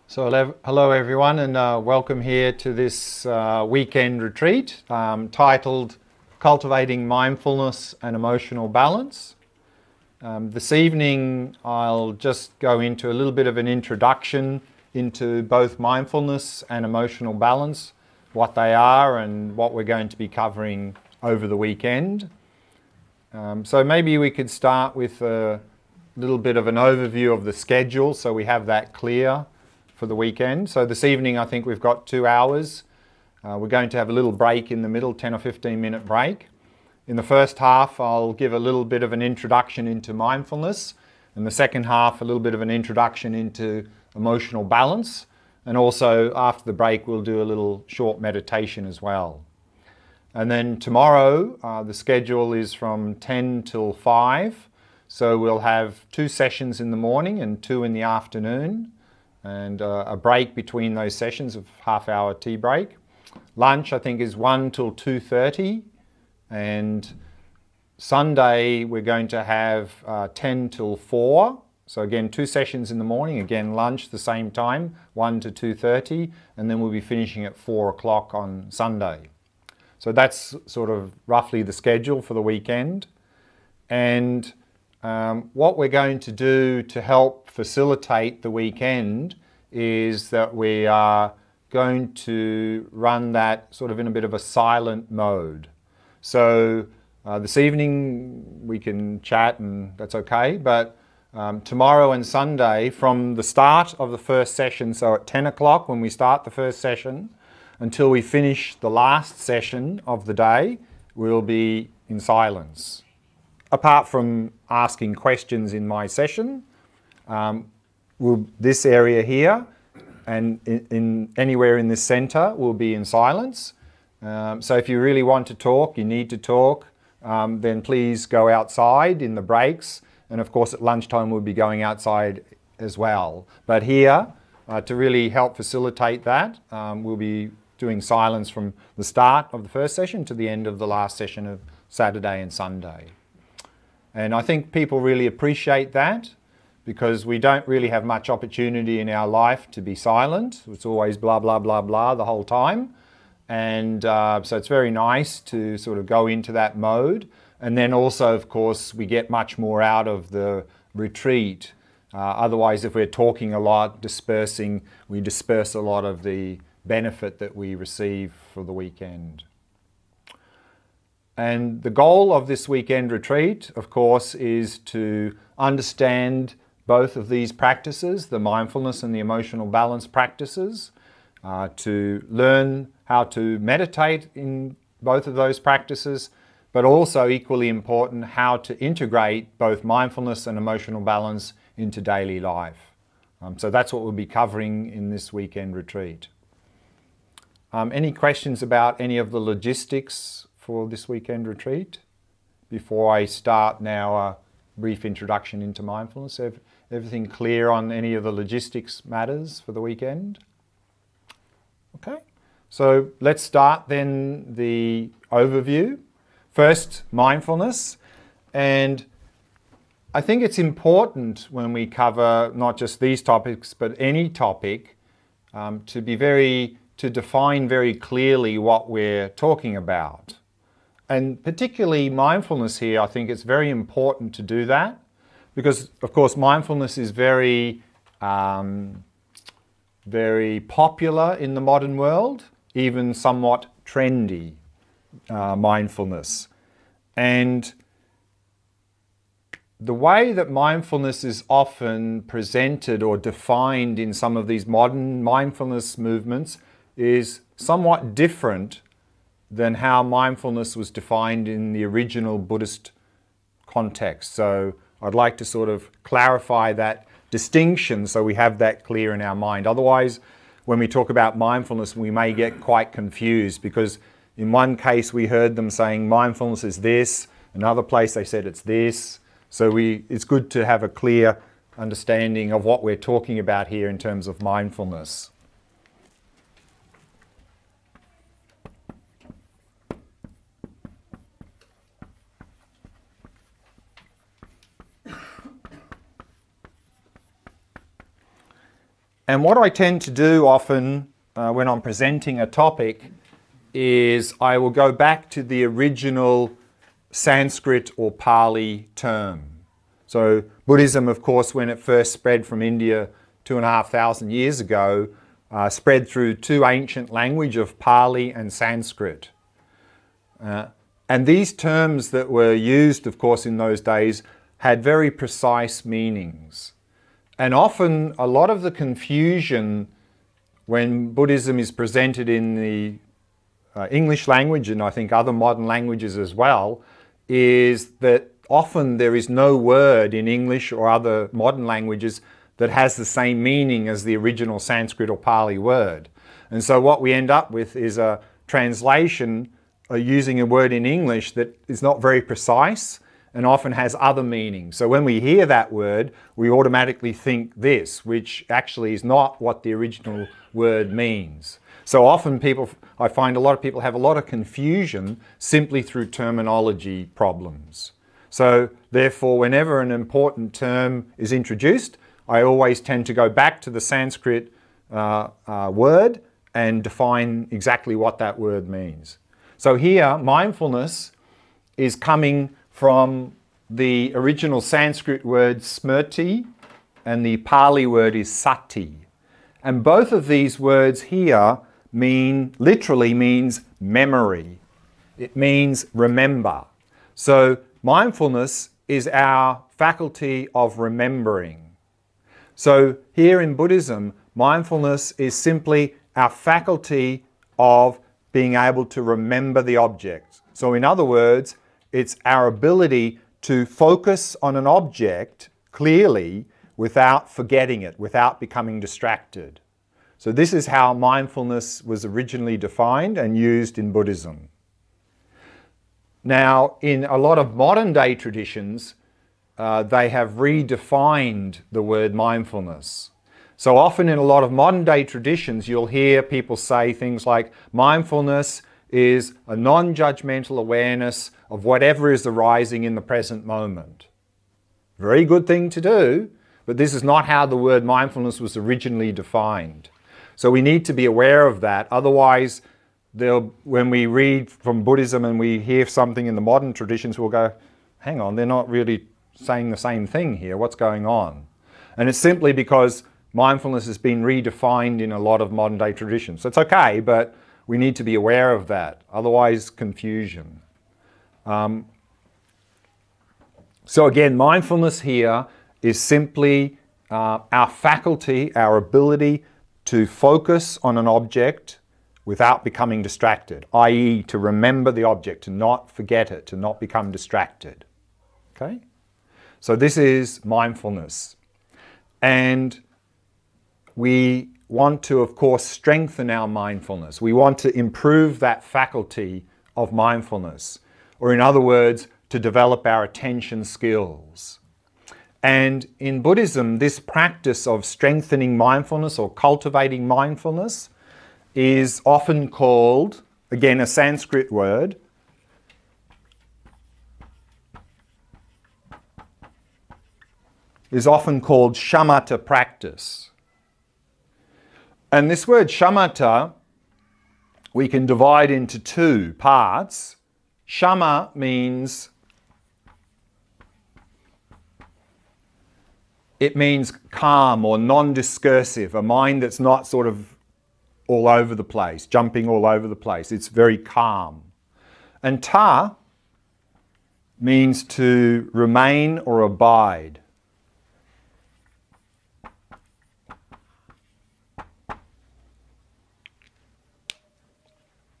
Hello everyone, and welcome here to this weekend retreat titled Cultivating Mindfulness and Emotional Balance. This evening I'll just go into a little bit of an introduction into both mindfulness and emotional balance, what they are and what we're going to be covering over the weekend. So maybe we could start with a little bit of an overview of the schedule so we have that clear for the weekend. So this evening I think we've got 2 hours. We're going to have a little break in the middle, 10 or 15 minute break. In the first half I'll give a little bit of an introduction into mindfulness. In the second half a little bit of an introduction into emotional balance. And also after the break we'll do a little short meditation as well. And then tomorrow the schedule is from 10 till 5. So we'll have 2 sessions in the morning and 2 in the afternoon. And a break between those sessions of half-hour tea break. Lunch I think is 1 till 2:30, and Sunday we're going to have 10 till 4. So again 2 sessions in the morning, again lunch the same time, 1 to 2:30, and then we'll be finishing at 4 o'clock on Sunday. So that's sort of roughly the schedule for the weekend. And what we're going to do to help facilitate the weekend is that we are going to run that sort of in a bit of a silent mode. So this evening we can chat and that's okay, but tomorrow and Sunday from the start of the first session, so at 10 o'clock when we start the first session, until we finish the last session of the day, we'll be in silence. Apart from asking questions in my session, this area here and in anywhere in this center will be in silence. So if you really want to talk, you need to talk, then please go outside in the breaks. And of course at lunchtime we'll be going outside as well. But here, to really help facilitate that, we'll be doing silence from the start of the first session to the end of the last session of Saturday and Sunday. And I think people really appreciate that because we don't really have much opportunity in our life to be silent. It's always blah, blah, blah, blah the whole time. And so it's very nice to sort of go into that mode. And then also, of course, we get much more out of the retreat. Otherwise, if we're talking a lot, we disperse a lot of the benefit that we receive for the weekend. And the goal of this weekend retreat, of course, is to understand both of these practices, the mindfulness and the emotional balance practices, to learn how to meditate in both of those practices, but also equally important, how to integrate both mindfulness and emotional balance into daily life. So that's what we'll be covering in this weekend retreat. Any questions about any of the logistics for this weekend retreat before I start now a brief introduction into mindfulness? Everything clear on any of the logistics matters for the weekend? Okay, so let's start then the overview. First, mindfulness. And I think it's important when we cover not just these topics but any topic to define very clearly what we're talking about. And particularly mindfulness here, I think it's very important to do that because, of course, mindfulness is very popular in the modern world, even somewhat trendy mindfulness. And the way that mindfulness is often presented or defined in some of these modern mindfulness movements is somewhat different than how mindfulness was defined in the original Buddhist context. So I'd like to sort of clarify that distinction so we have that clear in our mind. Otherwise, when we talk about mindfulness, we may get quite confused because in one case we heard them saying mindfulness is this, another place they said it's this. So it's good to have a clear understanding of what we're talking about here in terms of mindfulness. And what I tend to do often when I'm presenting a topic is I will go back to the original Sanskrit or Pali term. So Buddhism, of course, when it first spread from India 2,500 years ago, spread through two ancient languages of Pali and Sanskrit. And these terms that were used, of course, in those days had very precise meanings. And often a lot of the confusion when Buddhism is presented in the English language, and I think other modern languages as well, is that often there is no word in English or other modern languages that has the same meaning as the original Sanskrit or Pali word. And so what we end up with is a translation using a word in English that is not very precise and often has other meanings. So when we hear that word, we automatically think this, which actually is not what the original word means. So often I find a lot of people have a lot of confusion simply through terminology problems. So therefore, whenever an important term is introduced, I always tend to go back to the Sanskrit word and define exactly what that word means. So here, mindfulness is coming from the original Sanskrit word smrti, and the Pali word is sati. And both of these words here literally means memory. It means remember. So mindfulness is our faculty of remembering. So here in Buddhism, mindfulness is simply our faculty of being able to remember the object. So in other words, it's our ability to focus on an object clearly without forgetting it, without becoming distracted. So this is how mindfulness was originally defined and used in Buddhism. Now, in a lot of modern day traditions, they have redefined the word mindfulness. So often in a lot of modern day traditions, you'll hear people say things like, mindfulness is a non-judgmental awareness of whatever is arising in the present moment. Very good thing to do, but this is not how the word mindfulness was originally defined. So we need to be aware of that. Otherwise, when we read from Buddhism and we hear something in the modern traditions, we'll go, hang on, they're not really saying the same thing here. What's going on? And it's simply because mindfulness has been redefined in a lot of modern day traditions. So it's okay, but we need to be aware of that. Otherwise, confusion. So again, mindfulness here is simply our faculty, our ability to focus on an object without becoming distracted, i.e. to remember the object, to not forget it, to not become distracted. Okay? So this is mindfulness. And we want to, of course, strengthen our mindfulness. We want to improve that faculty of mindfulness, or in other words, to develop our attention skills. And in Buddhism, this practice of strengthening mindfulness or cultivating mindfulness is often called, again, a Sanskrit word, is often called shamatha practice. And this word shamatha, we can divide into two parts. Shama means calm or non-discursive, a mind that's not sort of all over the place, jumping all over the place. It's very calm. And ta means to remain or abide.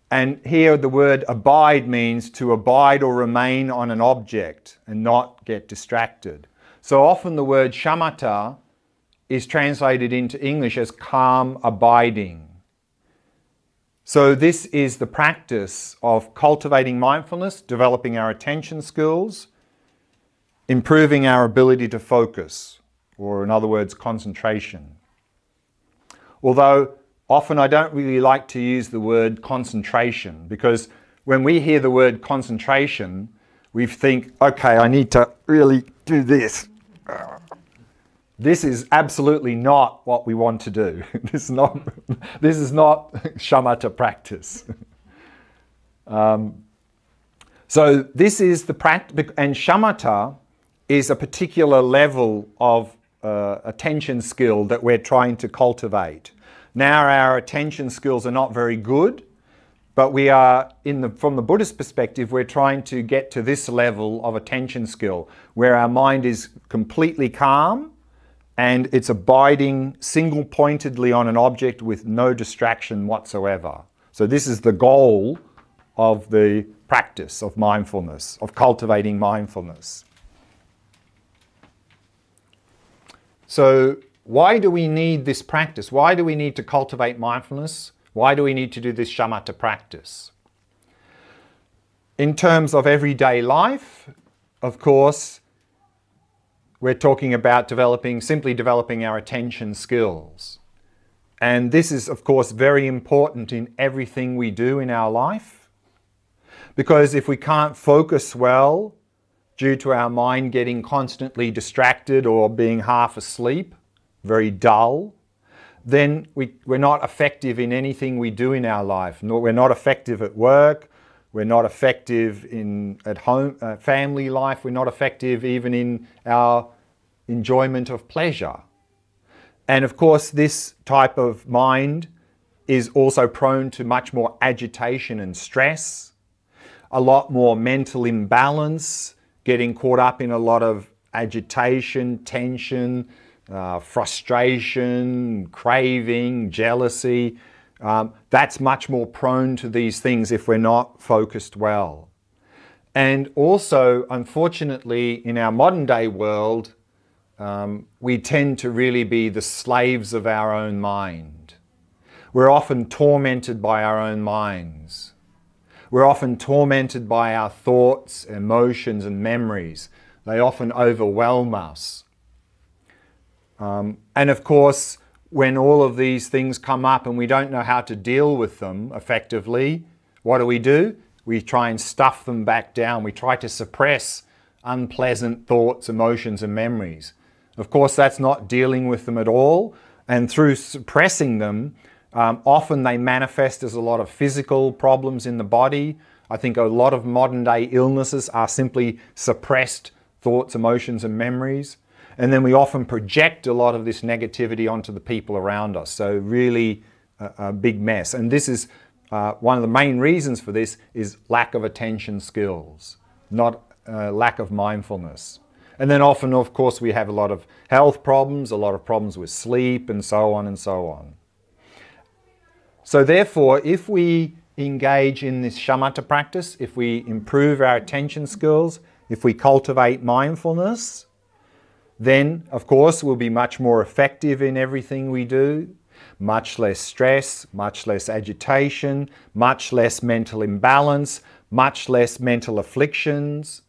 And here the word abide means to abide or remain on an object and not get distracted. So often the word shamatha is translated into English as calm abiding. So this is the practice of cultivating mindfulness, developing our attention skills, improving our ability to focus, or in other words, concentration. Although often I don't really like to use the word concentration, because when we hear the word concentration, we think, okay, I need to really do this. This is absolutely not what we want to do. This is not shamatha practice. So this is the practice, and shamatha is a particular level of attention skill that we're trying to cultivate. Now our attention skills are not very good, but we are, from the Buddhist perspective, we're trying to get to this level of attention skill where our mind is completely calm and it's abiding single-pointedly on an object with no distraction whatsoever. So this is the goal of the practice of mindfulness, of cultivating mindfulness. So why do we need this practice? Why do we need to cultivate mindfulness? Why do we need to do this shamatha practice? In terms of everyday life, of course, we're talking about simply developing our attention skills. And this is, of course, very important in everything we do in our life. Because if we can't focus well due to our mind getting constantly distracted or being half asleep, very dull, then we're not effective in anything we do in our life. We're not effective at work, we're not effective at home, family life, we're not effective even in our enjoyment of pleasure. And of course, this type of mind is also prone to much more agitation and stress, a lot more mental imbalance, getting caught up in a lot of agitation, tension, frustration, craving, jealousy. That's much more prone to these things if we're not focused well. And also, unfortunately, in our modern day world, we tend to really be the slaves of our own mind. We're often tormented by our own minds. We're often tormented by our thoughts, emotions, and memories. They often overwhelm us. And of course, when all of these things come up and we don't know how to deal with them effectively, what do? We try and stuff them back down. We try to suppress unpleasant thoughts, emotions, and memories. Of course, that's not dealing with them at all. And through suppressing them, often they manifest as a lot of physical problems in the body. I think a lot of modern day illnesses are simply suppressed thoughts, emotions, and memories. And then we often project a lot of this negativity onto the people around us. So really a big mess. And this is one of the main reasons for this is lack of attention skills, not lack of mindfulness. And then often, of course, we have a lot of health problems, a lot of problems with sleep, and so on and so on. So therefore, if we engage in this shamatha practice, if we improve our attention skills, if we cultivate mindfulness, then, of course, we'll be much more effective in everything we do, much less stress, much less agitation, much less mental imbalance, much less mental afflictions.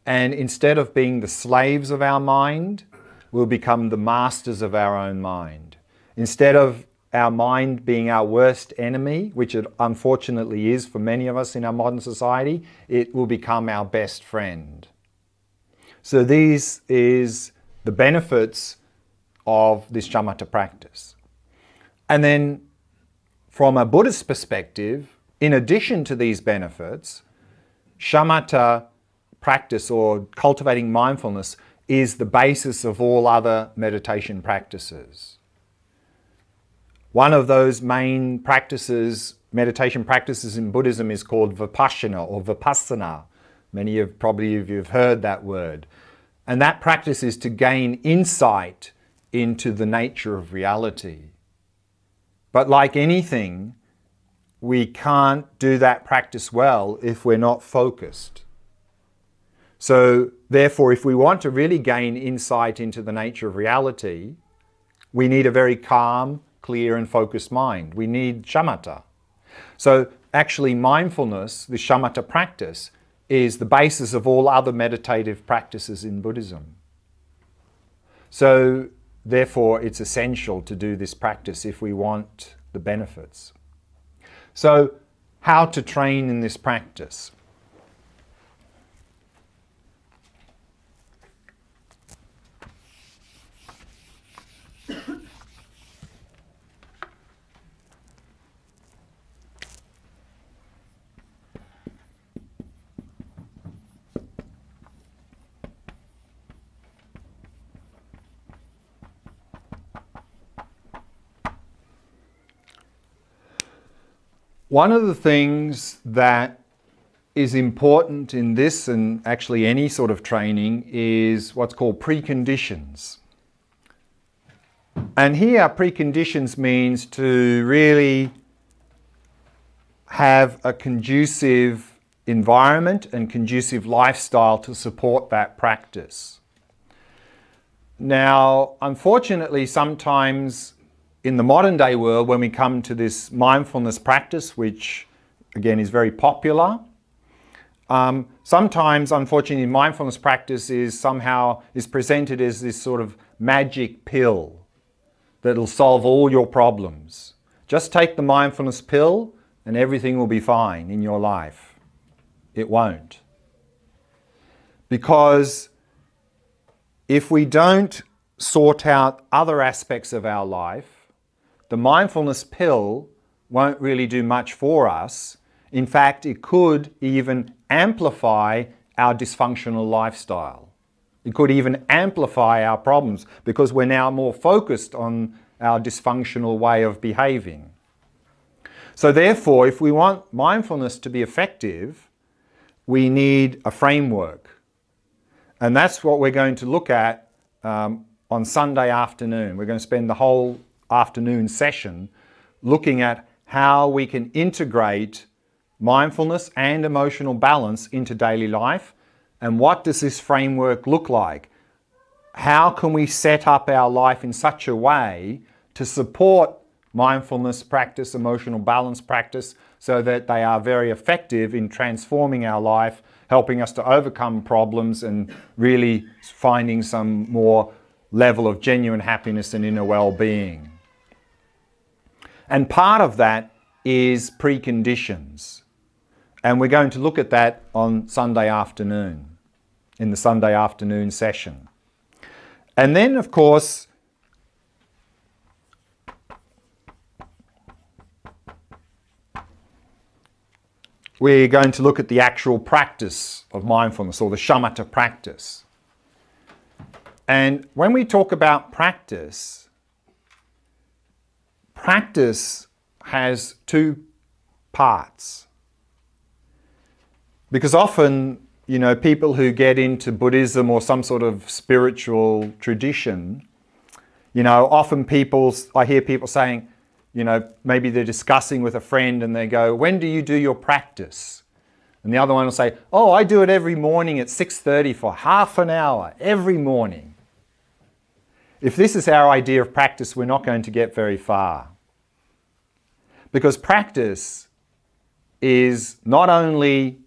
And instead of being the slaves of our mind, we'll become the masters of our own mind. Instead of our mind being our worst enemy, which it unfortunately is for many of us in our modern society, it will become our best friend. So these is the benefits of this shamatha practice. And then from a Buddhist perspective, in addition to these benefits, shamatha practice or cultivating mindfulness is the basis of all other meditation practices. One of those main practices, meditation practices in Buddhism, is called vipassana or vipassana. Many of you have heard that word. And that practice is to gain insight into the nature of reality. But like anything, we can't do that practice well if we're not focused. So therefore, if we want to really gain insight into the nature of reality, we need a very calm, clear and focused mind. We need shamatha. So actually mindfulness, the shamatha practice, is the basis of all other meditative practices in Buddhism. So therefore it's essential to do this practice if we want the benefits. So how to train in this practice? One of the things that is important in this, and actually any sort of training, is what's called preconditions. And here preconditions means to really have a conducive environment and conducive lifestyle to support that practice. Now, unfortunately, sometimes in the modern day world, when we come to this mindfulness practice, which again is very popular, sometimes, unfortunately, mindfulness practice is presented as this sort of magic pill that'll solve all your problems. Just take the mindfulness pill and everything will be fine in your life. It won't. Because if we don't sort out other aspects of our life, the mindfulness pill won't really do much for us. In fact, it could even amplify our dysfunctional lifestyle. It could even amplify our problems because we're now more focused on our dysfunctional way of behaving. So therefore, if we want mindfulness to be effective, we need a framework. And that's what we're going to look at on Sunday afternoon. We're going to spend the whole afternoon session looking at how we can integrate mindfulness and emotional balance into daily life. And what does this framework look like? How can we set up our life in such a way to support mindfulness practice, emotional balance practice, so that they are very effective in transforming our life, helping us to overcome problems and really finding some more level of genuine happiness and inner well-being. And part of that is preconditions. And we're going to look at that on Sunday afternoon, in the Sunday afternoon session. And then, of course, we're going to look at the actual practice of mindfulness, or the shamatha practice. And when we talk about practice, practice has two parts. Because often, people who get into Buddhism or some sort of spiritual tradition, often I hear people saying, maybe they're discussing with a friend and they go, when do you do your practice? And the other one will say, oh, I do it every morning at 6:30 for half an hour, every morning. If this is our idea of practice, we're not going to get very far. Because practice is not only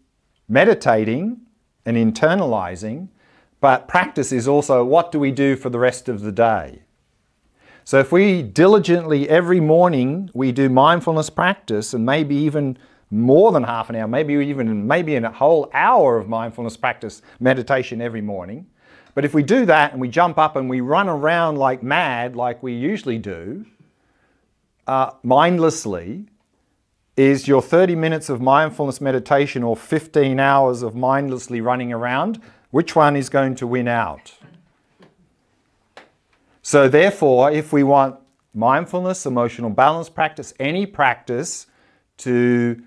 meditating and internalizing, but practice is also what do we do for the rest of the day. So if we diligently every morning we do mindfulness practice, and maybe even more than half an hour, maybe in a whole hour of mindfulness practice meditation every morning. But if we do that and we jump up and we run around like mad, like we usually do, mindlessly, is your 30 minutes of mindfulness meditation or 15 hours of mindlessly running around, which one is going to win out? So therefore, if we want mindfulness, emotional balance practice, any practice to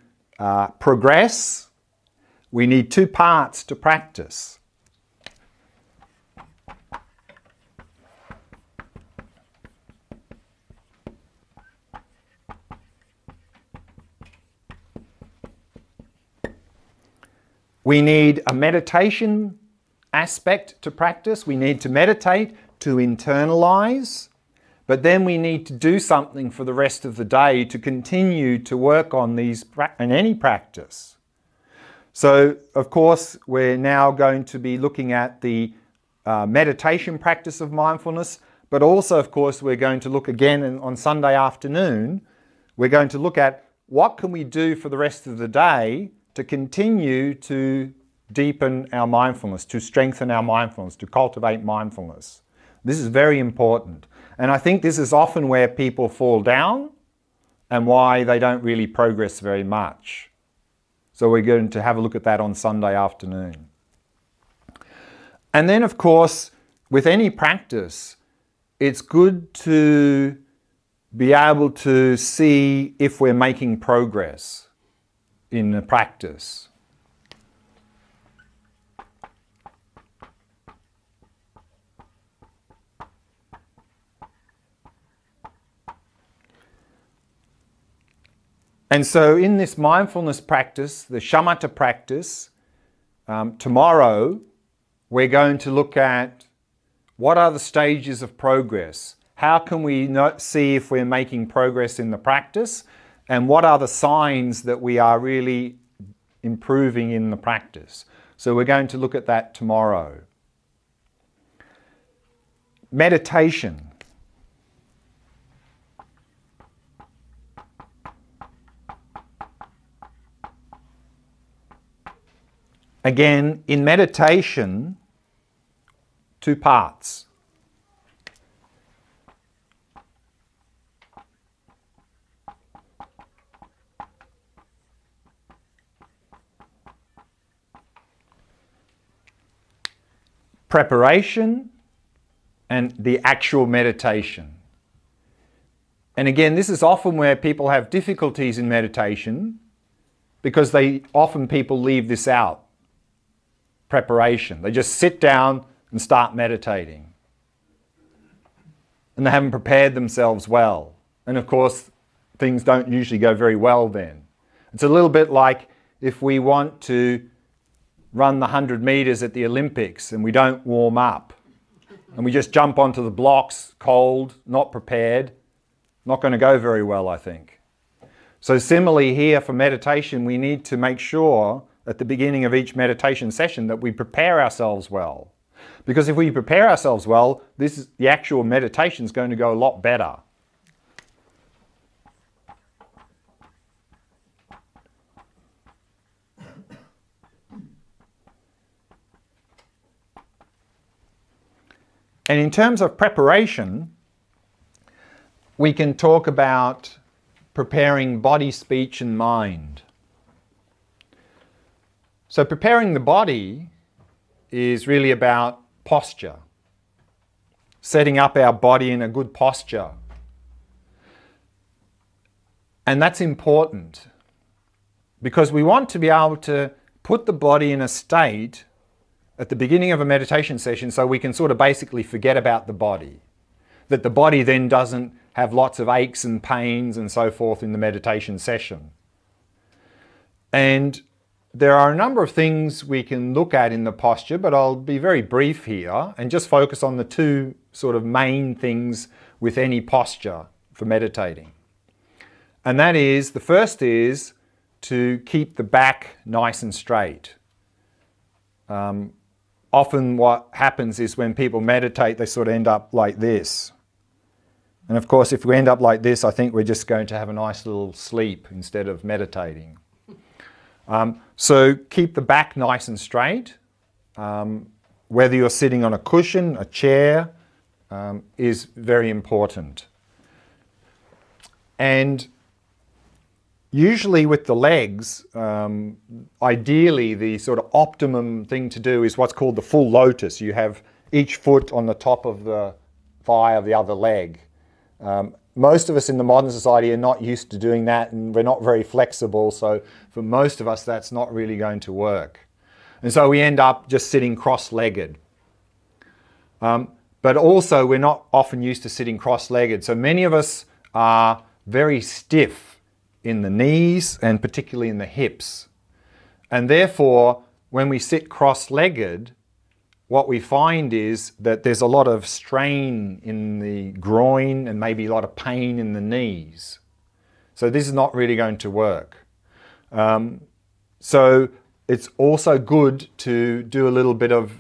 progress, we need two parts to practice. We need a meditation aspect to practice. We need to meditate to internalize, but then we need to do something for the rest of the day to continue to work on any practice. So, of course, we're now going to be looking at the meditation practice of mindfulness, but also, of course, we're going to look again on Sunday afternoon, we're going to look at what can we do for the rest of the day to continue to deepen our mindfulness, to strengthen our mindfulness, to cultivate mindfulness. This is very important. And I think this is often where people fall down and why they don't really progress very much. So we're going to have a look at that on Sunday afternoon. And then, of course, with any practice, it's good to be able to see if we're making progress. in the practice. And so in this mindfulness practice, the shamatha practice, tomorrow we're going to look at what are the stages of progress. How can we see if we're making progress in the practice? And what are the signs that we are really improving in the practice? So we're going to look at that tomorrow. Meditation. Again, in meditation, two parts. Preparation and the actual meditation. And again, this is often where people have difficulties in meditation because people leave this out. Preparation. They just sit down and start meditating. And they haven't prepared themselves well. And of course, things don't usually go very well then. It's a little bit like if we want to run the 100 meters at the Olympics and we don't warm up and we just jump onto the blocks cold, not prepared, not going to go very well, I think. So similarly here for meditation, we need to make sure at the beginning of each meditation session that we prepare ourselves well. Because if we prepare ourselves well, the actual meditation is going to go a lot better. And in terms of preparation, we can talk about preparing body, speech, and mind. So preparing the body is really about posture, setting up our body in a good posture. And that's important because we want to be able to put the body in a state at the beginning of a meditation session so we can sort of basically forget about the body. That the body then doesn't have lots of aches and pains and so forth in the meditation session. And there are a number of things we can look at in the posture, but I'll be very brief here and just focus on the two sort of main things with any posture for meditating. And that is, the first is to keep the back nice and straight. Often what happens is when people meditate, they sort of end up like this. And of course, if we end up like this, I think we're just going to have a nice little sleep instead of meditating. So keep the back nice and straight. Whether you're sitting on a cushion, a chair, is very important. And usually with the legs, ideally the sort of optimum thing to do is what's called the full lotus. You have each foot on the top of the thigh of the other leg. Most of us in the modern society are not used to doing that, and we're not very flexible, so for most of us that's not really going to work. And so we end up just sitting cross-legged. But also we're not often used to sitting cross-legged, so many of us are very stiff in the knees and particularly in the hips. And therefore, when we sit cross-legged, what we find is that there's a lot of strain in the groin and maybe a lot of pain in the knees. So this is not really going to work. So it's also good to do a little bit of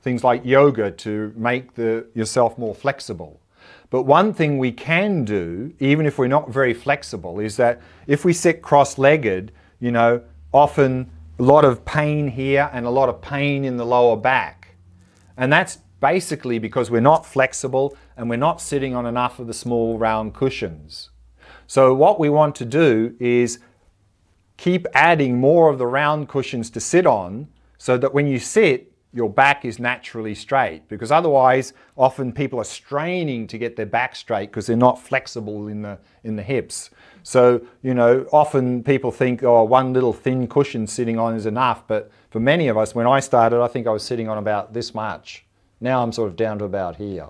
things like yoga to make yourself more flexible. But one thing we can do, even if we're not very flexible, is that if we sit cross-legged, often a lot of pain here and a lot of pain in the lower back. And that's basically because we're not flexible and we're not sitting on enough of the small round cushions. So what we want to do is keep adding more of the round cushions to sit on so that when you sit, your back is naturally straight, because otherwise often people are straining to get their back straight because they're not flexible in the hips. So, you know, often people think, oh, one little thin cushion sitting on is enough, but for many of us, when I started, I think I was sitting on about this much. Now I'm sort of down to about here.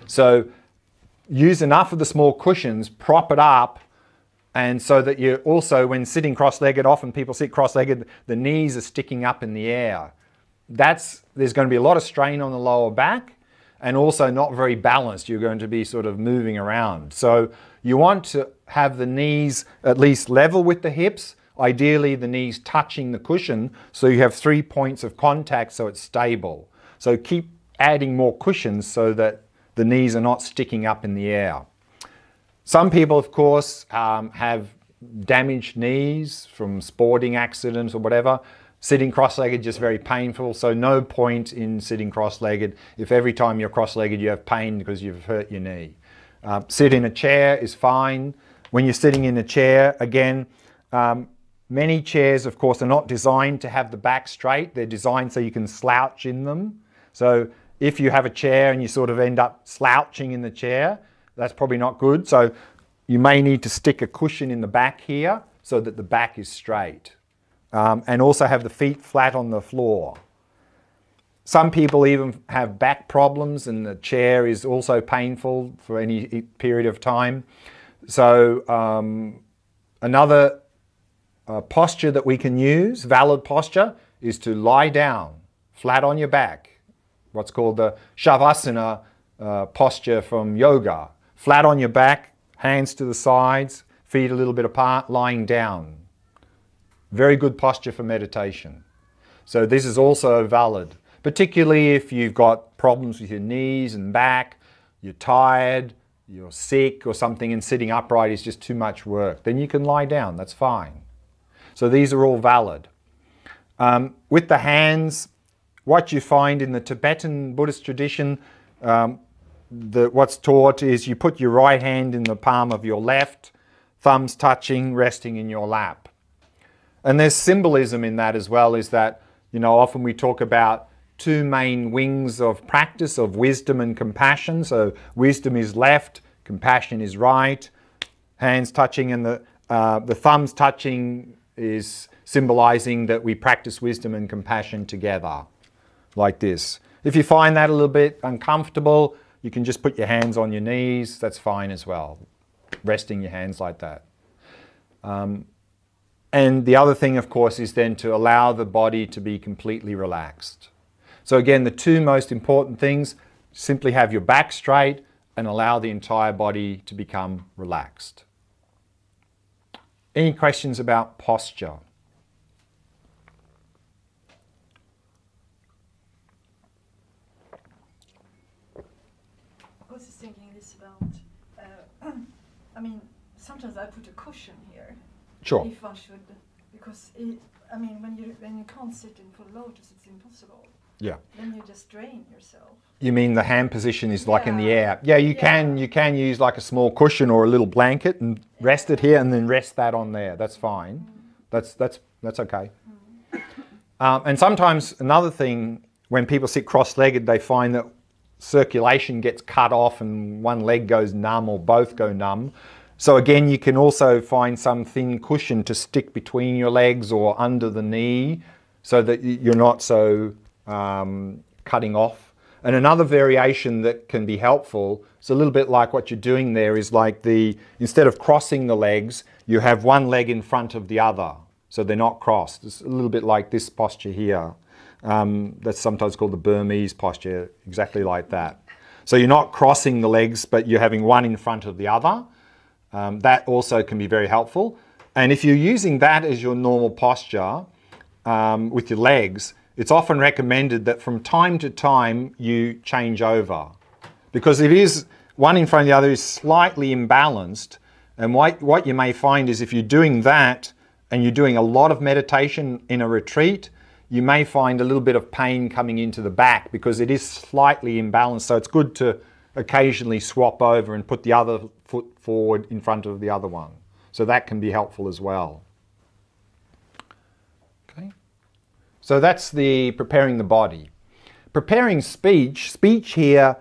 So use enough of the small cushions, prop it up, and so that you also, when sitting cross-legged, often people sit cross-legged, the knees are sticking up in the air. There's going to be a lot of strain on the lower back, and also not very balanced. You're going to be sort of moving around. So you want to have the knees at least level with the hips, ideally the knees touching the cushion, so you have 3 points of contact so it's stable. So keep adding more cushions so that the knees are not sticking up in the air. Some people, of course, have damaged knees from sporting accidents or whatever. Sitting cross-legged is just very painful, so no point in sitting cross-legged if every time you're cross-legged you have pain because you've hurt your knee. Sit in a chair is fine. When you're sitting in a chair, again, many chairs, of course, are not designed to have the back straight. They're designed so you can slouch in them. So if you have a chair and you sort of end up slouching in the chair, that's probably not good. So you may need to stick a cushion in the back here so that the back is straight. And also have the feet flat on the floor. Some people even have back problems and the chair is also painful for any period of time. So another posture that we can use, valid posture, is to lie down flat on your back. What's called the Shavasana posture from yoga. Flat on your back, hands to the sides, feet a little bit apart, lying down. Very good posture for meditation. So this is also valid, particularly if you've got problems with your knees and back, you're tired, you're sick or something, and sitting upright is just too much work. Then you can lie down, that's fine. So these are all valid. With the hands, what you find in the Tibetan Buddhist tradition, what's taught is you put your right hand in the palm of your left, thumbs touching, resting in your lap. And there's symbolism in that as well, is that, you know, often we talk about two main wings of practice, of wisdom and compassion. So wisdom is left, compassion is right, hands touching, and the thumbs touching is symbolizing that we practice wisdom and compassion together, like this. If you find that a little bit uncomfortable, you can just put your hands on your knees, that's fine as well, resting your hands like that. And the other thing, of course, is then to allow the body to be completely relaxed. So again, the two most important things, simply have your back straight and allow the entire body to become relaxed. Any questions about posture? I was just thinking this about, I mean, sometimes I put a cushion here. Sure. If one should, because I mean, when you can't sit in full lotus, it's impossible. Yeah. Then you just drain yourself. You mean the hand position is like in the air? Yeah, you can use like a small cushion or a little blanket and rest it here, and then rest that on there. That's fine. That's okay. And sometimes another thing, when people sit cross-legged, they find that circulation gets cut off and one leg goes numb or both go numb. So again, you can also find some thin cushion to stick between your legs or under the knee so that you're not so cutting off. And another variation that can be helpful, it's a little bit like what you're doing there, is like instead of crossing the legs, you have one leg in front of the other. So they're not crossed. It's a little bit like this posture here. That's sometimes called the Burmese posture, exactly like that. So you're not crossing the legs, but you're having one in front of the other. That also can be very helpful. And if you're using that as your normal posture with your legs, it's often recommended that from time to time you change over, because it is one in front of the other is slightly imbalanced. And what you may find is if you're doing that and you're doing a lot of meditation in a retreat, you may find a little bit of pain coming into the back because it is slightly imbalanced. So it's good to occasionally swap over and put the other foot forward in front of the other one. So that can be helpful as well. Okay. So that's the preparing the body. preparing speech, speech here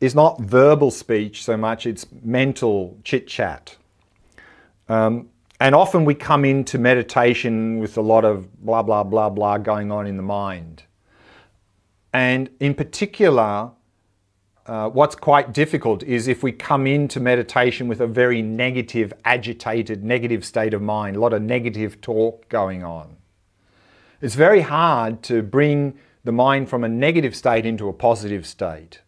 is not verbal speech so much, it's mental chit-chat. And often we come into meditation with a lot of blah, blah, blah, blah going on in the mind. And in particular, what's quite difficult is if we come into meditation with a very negative, agitated, negative state of mind, a lot of negative talk going on. It's very hard to bring the mind from a negative state into a positive state.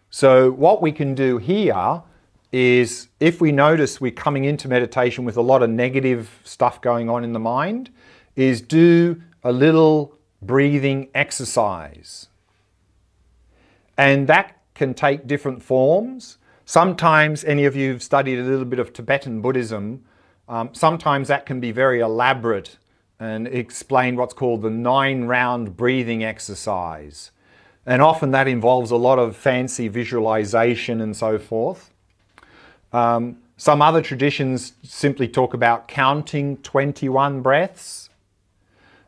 So what we can do here is, if we notice we're coming into meditation with a lot of negative stuff going on in the mind, is do a little breathing exercise. And that can take different forms. Sometimes, any of you who've studied a little bit of Tibetan Buddhism, sometimes that can be very elaborate and explain what's called the 9-round breathing exercise. And often that involves a lot of fancy visualization and so forth. Some other traditions simply talk about counting 21 breaths.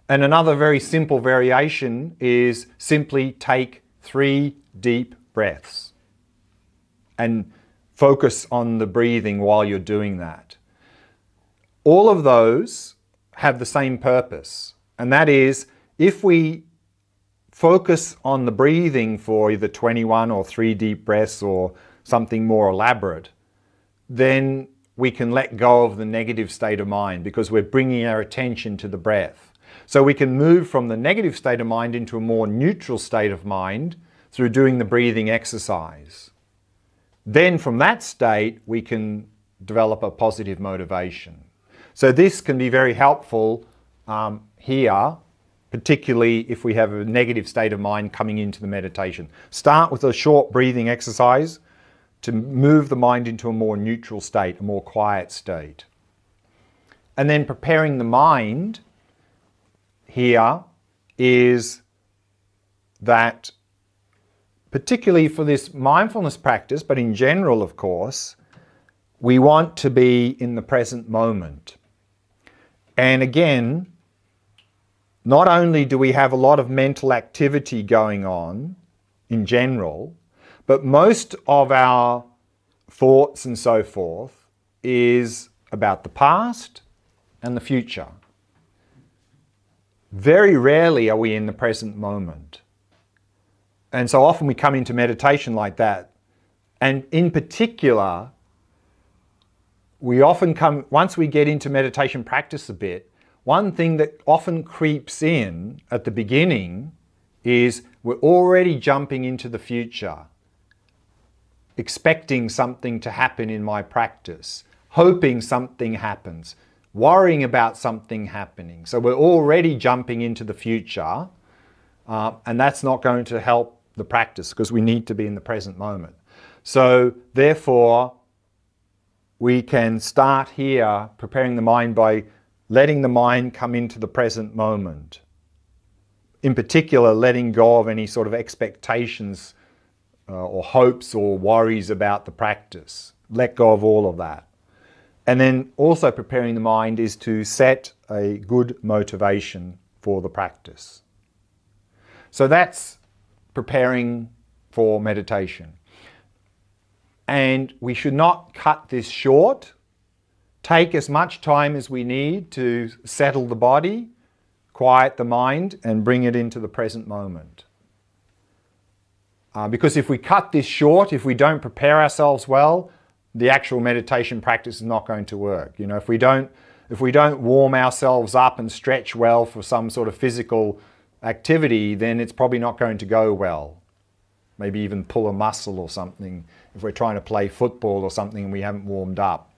And another very simple variation is simply take 3 deep breaths and focus on the breathing while you're doing that. All of those have the same purpose, and that is, if we focus on the breathing for either 21 or 3 deep breaths or something more elaborate, then we can let go of the negative state of mind because we're bringing our attention to the breath. So we can move from the negative state of mind into a more neutral state of mind through doing the breathing exercise. Then from that state, we can develop a positive motivation. So this can be very helpful here, particularly if we have a negative state of mind coming into the meditation. Start with a short breathing exercise to move the mind into a more neutral state, a more quiet state. And then preparing the mind here is that, particularly for this mindfulness practice, but in general, of course, we want to be in the present moment. And again, not only do we have a lot of mental activity going on in general, but most of our thoughts and so forth is about the past and the future. Very rarely are we in the present moment. And so often we come into meditation like that. And in particular, we often come, once we get into meditation practice a bit, one thing that often creeps in at the beginning is we're already jumping into the future, expecting something to happen in my practice, hoping something happens, worrying about something happening. So we're already jumping into the future, and that's not going to help the practice because we need to be in the present moment. So therefore, we can start here preparing the mind by letting the mind come into the present moment. In particular, letting go of any sort of expectations or hopes or worries about the practice. Let go of all of that. And then also preparing the mind is to set a good motivation for the practice. So that's preparing for meditation. And we should not cut this short. Take as much time as we need to settle the body, quiet the mind, and bring it into the present moment. Because if we cut this short, if we don't prepare ourselves well, the actual meditation practice is not going to work. You know, if we don't warm ourselves up and stretch well for some sort of physical activity, then it's probably not going to go well. Maybe even pull a muscle or something if we're trying to play football or something and we haven't warmed up.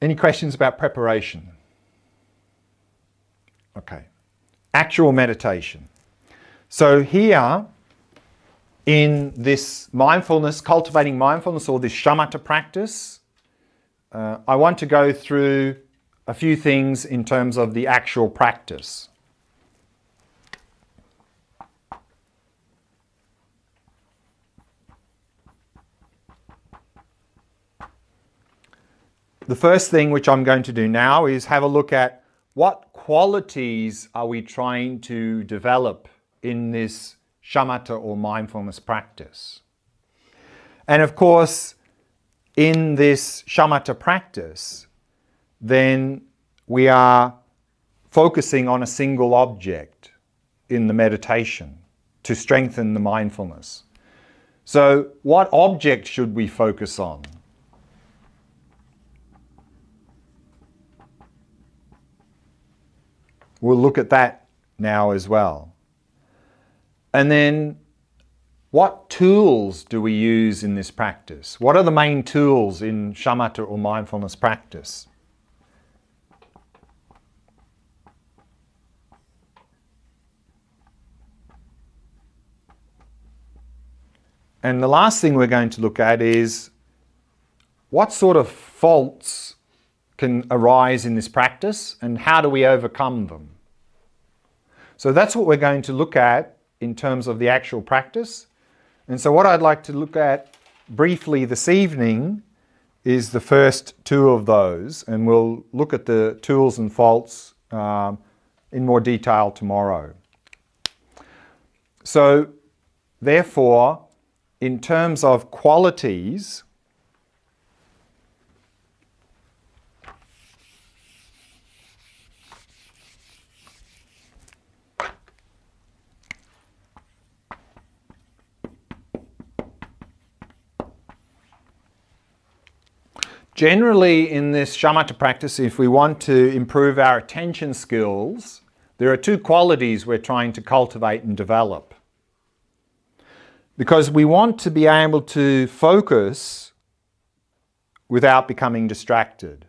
Any questions about preparation? Okay. Actual meditation. So here in this mindfulness, cultivating mindfulness, or this shamatha practice, I want to go through a few things in terms of the actual practice. The first thing which I'm going to do now is have a look at what qualities are we trying to develop in this shamatha or mindfulness practice. And of course, in this shamatha practice, then we are focusing on a single object in the meditation to strengthen the mindfulness. So what object should we focus on? We'll look at that now as well. And then, what tools do we use in this practice? What are the main tools in shamatha or mindfulness practice? And the last thing we're going to look at is what sort of faults can arise in this practice and how do we overcome them? So that's what we're going to look at in terms of the actual practice. And so what I'd like to look at briefly this evening is the first two of those, and we'll look at the tools and faults in more detail tomorrow. So therefore, in terms of qualities, generally in this shamatha practice, if we want to improve our attention skills, there are two qualities we're trying to cultivate and develop. Because we want to be able to focus without becoming distracted.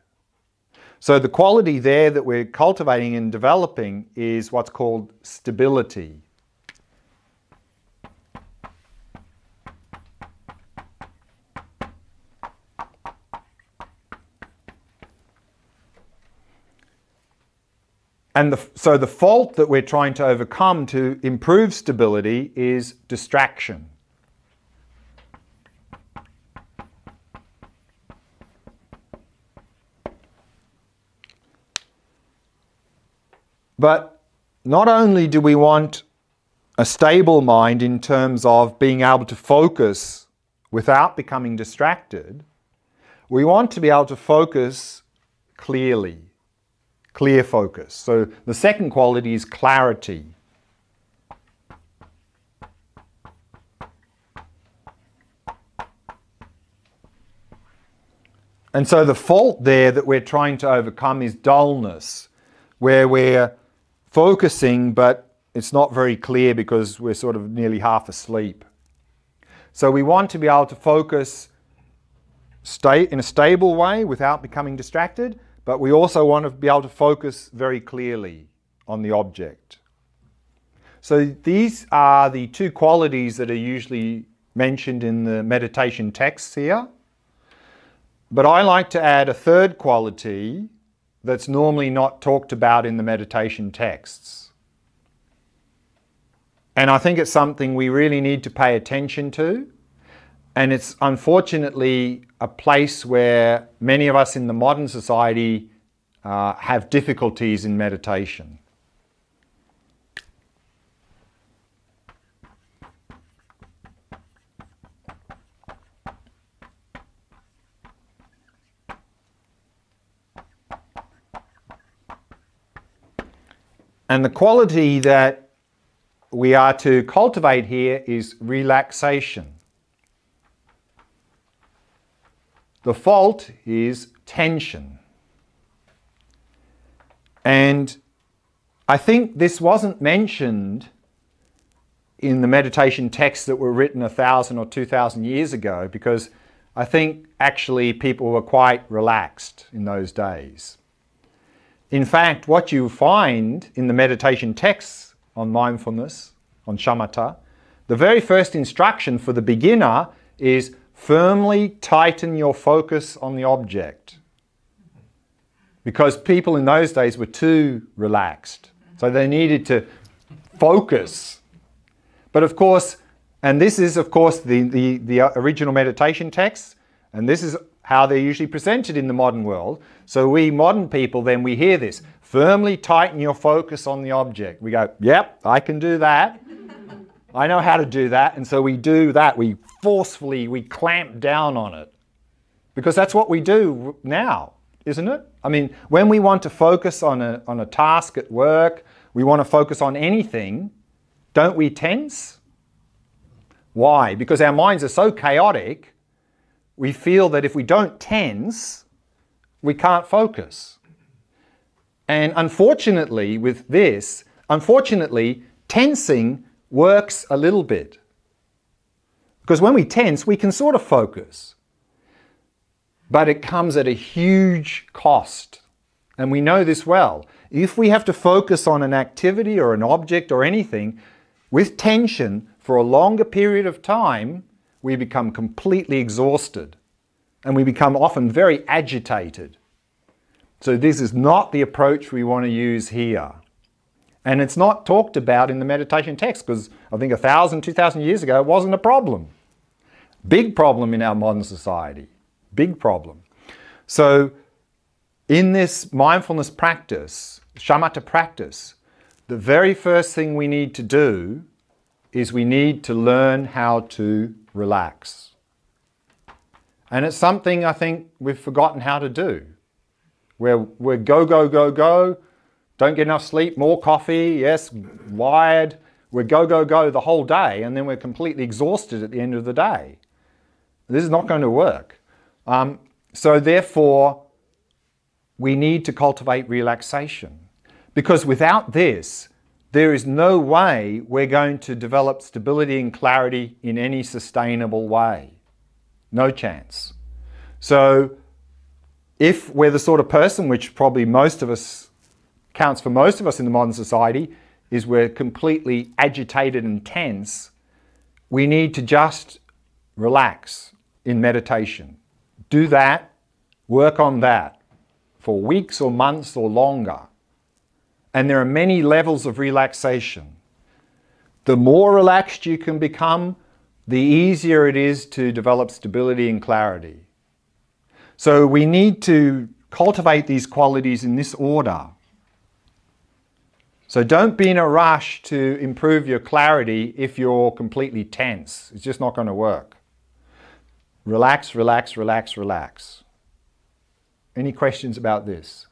So the quality there that we're cultivating and developing is what's called stability. And so the fault that we're trying to overcome to improve stability is distraction. But not only do we want a stable mind in terms of being able to focus without becoming distracted, we want to be able to focus clearly, clear focus. So the second quality is clarity. And so the fault there that we're trying to overcome is dullness, where we're focusing, but it's not very clear because we're sort of nearly half asleep. So we want to be able to focus in a stable way without becoming distracted, but we also want to be able to focus very clearly on the object. So these are the two qualities that are usually mentioned in the meditation texts here. But I like to add a third quality that's normally not talked about in the meditation texts. And I think it's something we really need to pay attention to. And it's unfortunately a place where many of us in the modern society have difficulties in meditation. And the quality that we are to cultivate here is relaxation. The fault is tension. And I think this wasn't mentioned in the meditation texts that were written 1,000 or 2,000 years ago, because I think actually people were quite relaxed in those days. In fact, what you find in the meditation texts on mindfulness, on shamatha, the very first instruction for the beginner is firmly tighten your focus on the object. Because people in those days were too relaxed. So they needed to focus. But of course, and this is of course the original meditation texts, and this is how they're usually presented in the modern world. So we modern people, then we hear this, firmly tighten your focus on the object. We go, yep, I can do that. I know how to do that, and so we do that. We clamp down on it. Because that's what we do now, isn't it? I mean, when we want to focus on a task at work, we want to focus on anything, don't we tense? Why? Because our minds are so chaotic, we feel that if we don't tense, we can't focus. And unfortunately, with this, tensing works a little bit. Because when we tense, we can sort of focus. But it comes at a huge cost. And we know this well. If we have to focus on an activity or an object or anything with tension for a longer period of time, we become completely exhausted. And we become often very agitated. So this is not the approach we want to use here. And it's not talked about in the meditation text because I think 1,000, 2,000 years ago it wasn't a problem. Big problem in our modern society. Big problem. So in this mindfulness practice, shamatha practice, the very first thing we need to do is we need to learn how to relax. And it's something I think we've forgotten how to do. We're go, go, go, go, don't get enough sleep, more coffee, yes, wired. We're go, go, go the whole day, and then we're completely exhausted at the end of the day. This is not going to work. So therefore, we need to cultivate relaxation. Because without this, there is no way we're going to develop stability and clarity in any sustainable way. No chance. So if we're the sort of person, which probably counts for most of us in the modern society, is we're completely agitated and tense, we need to just relax in meditation. Do that, work on that for weeks or months or longer. And there are many levels of relaxation. The more relaxed you can become, the easier it is to develop stability and clarity. So we need to cultivate these qualities in this order. So don't be in a rush to improve your clarity if you're completely tense. It's just not going to work. Relax, relax, relax, relax. Any questions about this?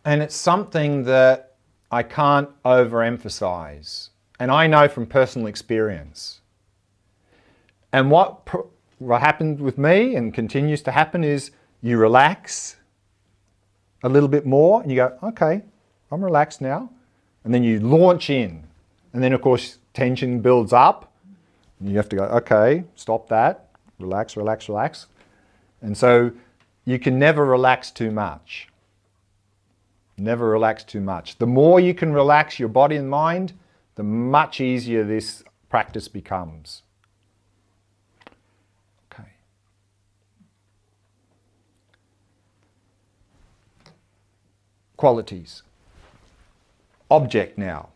And it's something that I can't overemphasize. And I know from personal experience. And what happened with me and continues to happen is you relax a little bit more and you go, okay, I'm relaxed now. And then you launch in. And then of course tension builds up. And you have to go, okay, stop that. Relax, relax, relax. And so you can never relax too much. Never relax too much. The more you can relax your body and mind, the much easier this practice becomes. Okay. Qualities. Object now.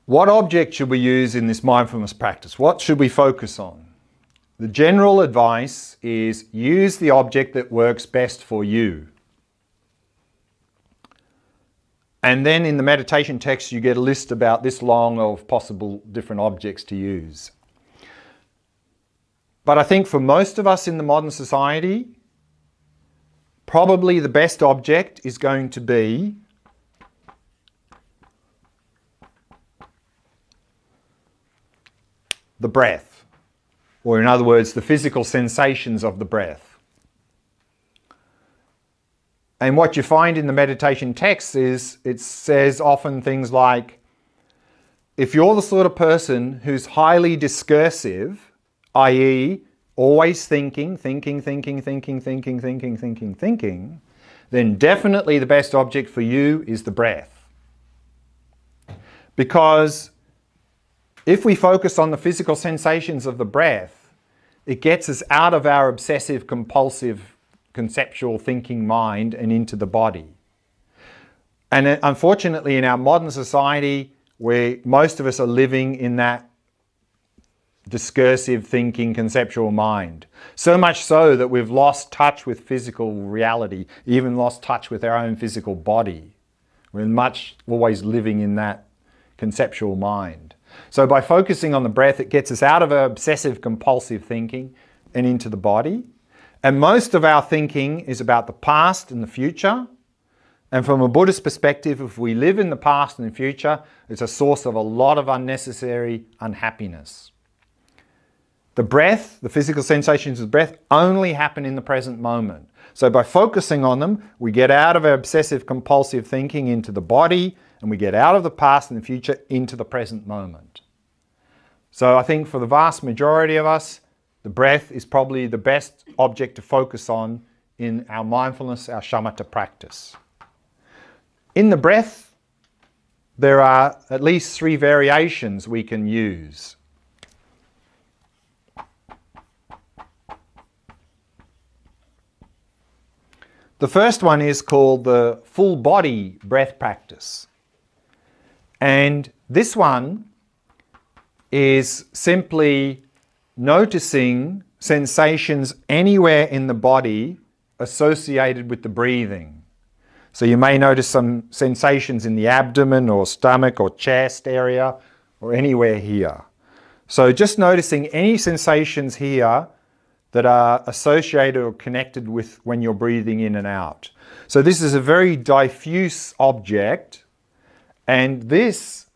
What object should we use in this mindfulness practice? What should we focus on? The general advice is use the object that works best for you. And then in the meditation text you get a list about this long of possible different objects to use. But I think for most of us in the modern society, probably the best object is going to be the breath, or in other words, the physical sensations of the breath. And what you find in the meditation text is it says often things like, if you're the sort of person who's highly discursive, i.e. always thinking, then definitely the best object for you is the breath. Because if we focus on the physical sensations of the breath, it gets us out of our obsessive, compulsive, conceptual thinking mind and into the body. And unfortunately, in our modern society, where most of us are living in that discursive thinking, conceptual mind. So much so that we've lost touch with physical reality, even lost touch with our own physical body. We're always living in that conceptual mind. So by focusing on the breath, it gets us out of our obsessive compulsive thinking and into the body. And most of our thinking is about the past and the future. And from a Buddhist perspective, if we live in the past and the future, it's a source of a lot of unnecessary unhappiness. The breath, the physical sensations of the breath, only happen in the present moment. So by focusing on them, we get out of our obsessive compulsive thinking into the body, and we get out of the past and the future into the present moment. So I think for the vast majority of us, the breath is probably the best object to focus on in our mindfulness, our shamatha practice. In the breath, there are at least 3 variations we can use. The first one is called the full body breath practice. And this one is simply noticing sensations anywhere in the body associated with the breathing. So you may notice some sensations in the abdomen or stomach or chest area or anywhere here. So just noticing any sensations here that are associated or connected with when you're breathing in and out. So this is a very diffuse object, and this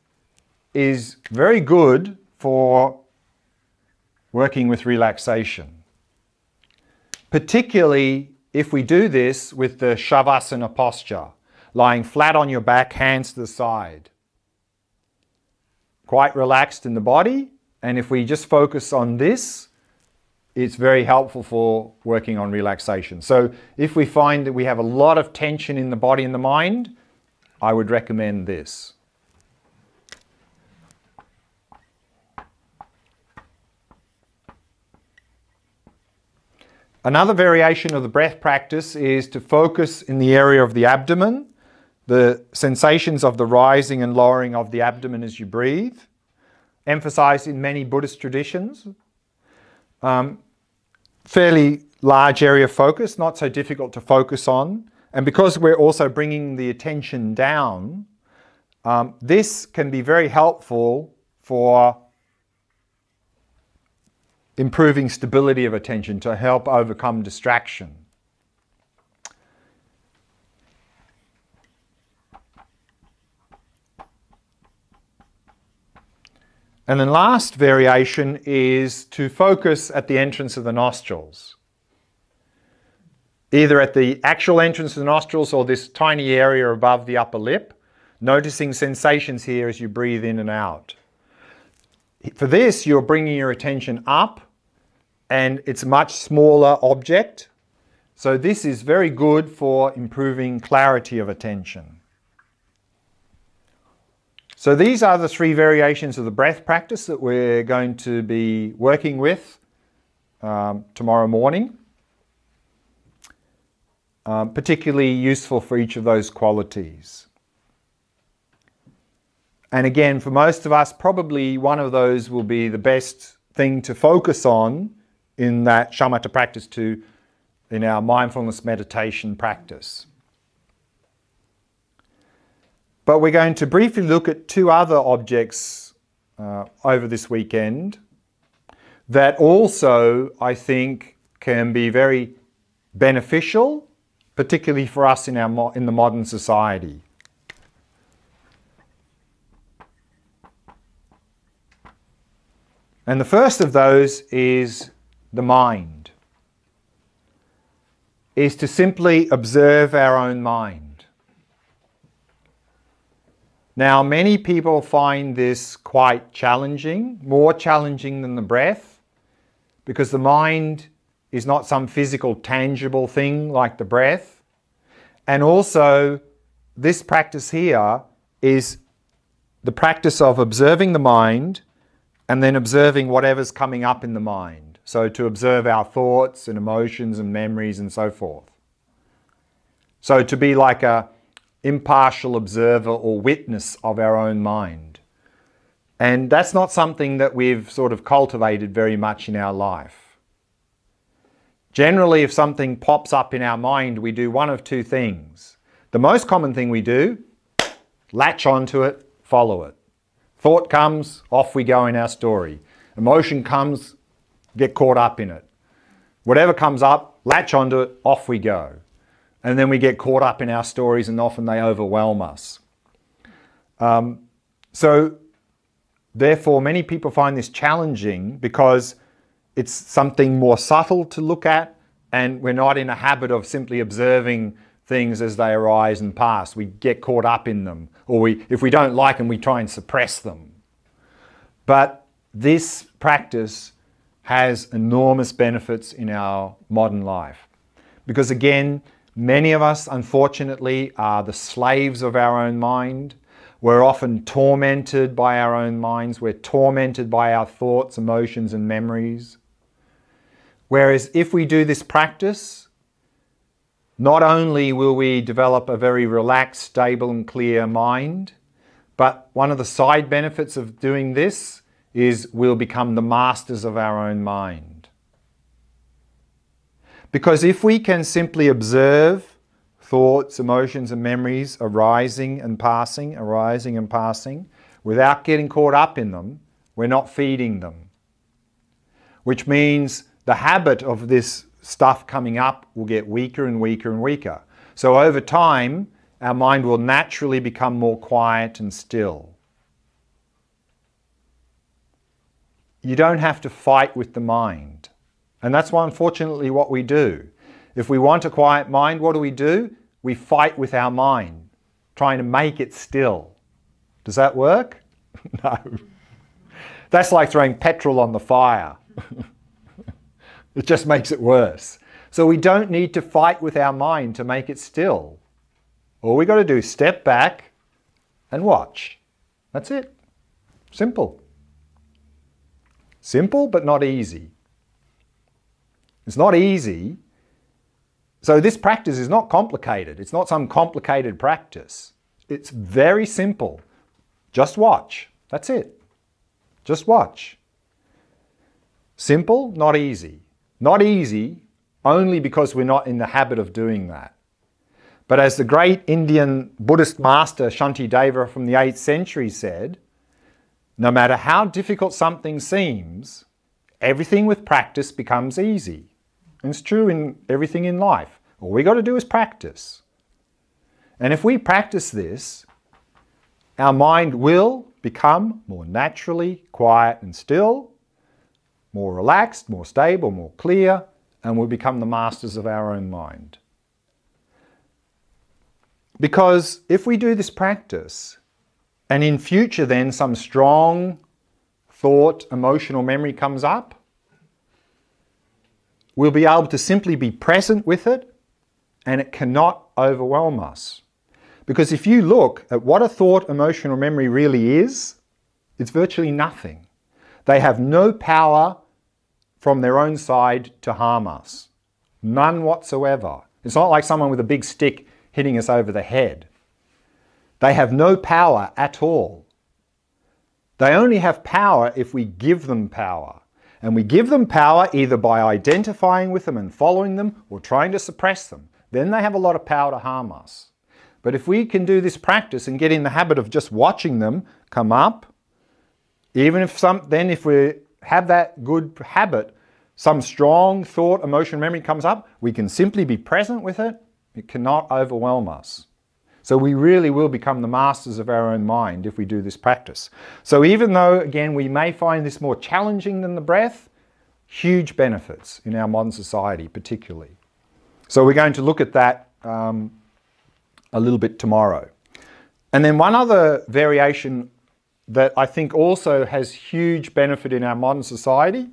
is very good for working with relaxation. Particularly if we do this with the Shavasana posture, lying flat on your back, hands to the side. Quite relaxed in the body, and if we just focus on this, it's very helpful for working on relaxation. So if we find that we have a lot of tension in the body and the mind, I would recommend this. Another variation of the breath practice is to focus in the area of the abdomen, the sensations of the rising and lowering of the abdomen as you breathe, emphasized in many Buddhist traditions. Fairly large area of focus, not so difficult to focus on. And because we're also bringing the attention down, this can be very helpful for improving stability of attention to help overcome distraction. And then last variation is to focus at the entrance of the nostrils. Either at the actual entrance of the nostrils or this tiny area above the upper lip, noticing sensations here as you breathe in and out. For this, you're bringing your attention up, and it's a much smaller object. So this is very good for improving clarity of attention. So these are the 3 variations of the breath practice that we're going to be working with tomorrow morning. Particularly useful for each of those qualities. And again, for most of us, probably one of those will be the best thing to focus on in that shamatha practice in our mindfulness meditation practice. But we're going to briefly look at 2 other objects over this weekend that also, I think, can be very beneficial, particularly for us in the modern society. And the first of those is the mind. Is to simply observe our own mind. Now, many people find this quite challenging, more challenging than the breath, because the mind is not some physical, tangible thing like the breath. And also, this practice here is the practice of observing the mind and then observing whatever's coming up in the mind. So to observe our thoughts and emotions and memories and so forth. So to be like a impartial observer or witness of our own mind. And that's not something that we've sort of cultivated very much in our life. Generally, if something pops up in our mind, we do one of two things. The most common thing we do, latch onto it, follow it. Thought comes, off we go in our story. Emotion comes, get caught up in it. Whatever comes up, latch onto it, off we go. And then we get caught up in our stories and often they overwhelm us. So therefore, many people find this challenging because it's something more subtle to look at, and we're not in a habit of simply observing things as they arise and pass. We get caught up in them, or if we don't like them, we try and suppress them. But this practice has enormous benefits in our modern life. Because again, many of us, unfortunately, are the slaves of our own mind. We're often tormented by our own minds. We're tormented by our thoughts, emotions, and memories. Whereas if we do this practice, not only will we develop a very relaxed, stable, and clear mind, but one of the side benefits of doing this is we'll become the masters of our own mind. Because if we can simply observe thoughts, emotions, and memories arising and passing, without getting caught up in them, we're not feeding them. Which means the habit of this stuff coming up will get weaker and weaker and weaker. So over time, our mind will naturally become more quiet and still. You don't have to fight with the mind. And that's why, unfortunately, what we do. If we want a quiet mind, what do? We fight with our mind, trying to make it still. Does that work? No. That's like throwing petrol on the fire. It just makes it worse. So we don't need to fight with our mind to make it still. All we got to do is step back and watch. That's it. Simple. Simple, but not easy. It's not easy. So this practice is not complicated. It's not some complicated practice. It's very simple. Just watch. That's it. Just watch. Simple, not easy. Not easy only because we're not in the habit of doing that. But as the great Indian Buddhist master Shantideva from the 8th century said, no matter how difficult something seems, everything with practice becomes easy. And it's true in everything in life. All we got to do is practice. And if we practice this, our mind will become more naturally quiet and still, more relaxed, more stable, more clear, and we'll become the masters of our own mind. Because if we do this practice, and in future then some strong thought, emotional memory comes up, we'll be able to simply be present with it, and it cannot overwhelm us. Because if you look at what a thought, emotion, or memory really is, it's virtually nothing. They have no power from their own side to harm us. None whatsoever. It's not like someone with a big stick hitting us over the head. They have no power at all. They only have power if we give them power. And we give them power either by identifying with them and following them or trying to suppress them. Then they have a lot of power to harm us. But if we can do this practice and get in the habit of just watching them come up, even if if we have that good habit, some strong thought, emotion, memory comes up, we can simply be present with it. It cannot overwhelm us. So we really will become the masters of our own mind if we do this practice. So even though, again, we may find this more challenging than the breath, huge benefits in our modern society particularly. So we're going to look at that a little bit tomorrow. And then one other variation that I think also has huge benefit in our modern society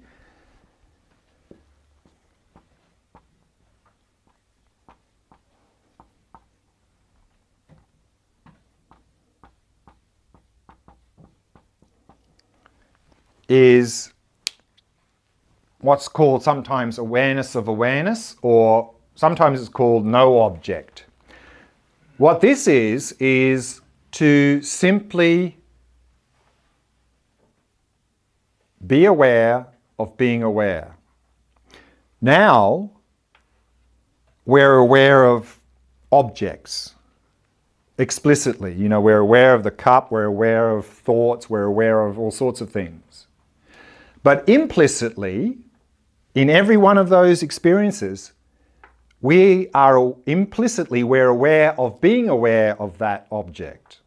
is what's called sometimes awareness of awareness, or sometimes it's called no object. What this is to simply be aware of being aware. Now, we're aware of objects explicitly. You know, we're aware of the cup, we're aware of thoughts, we're aware of all sorts of things. But implicitly, in every one of those experiences, we're aware of being aware of that object.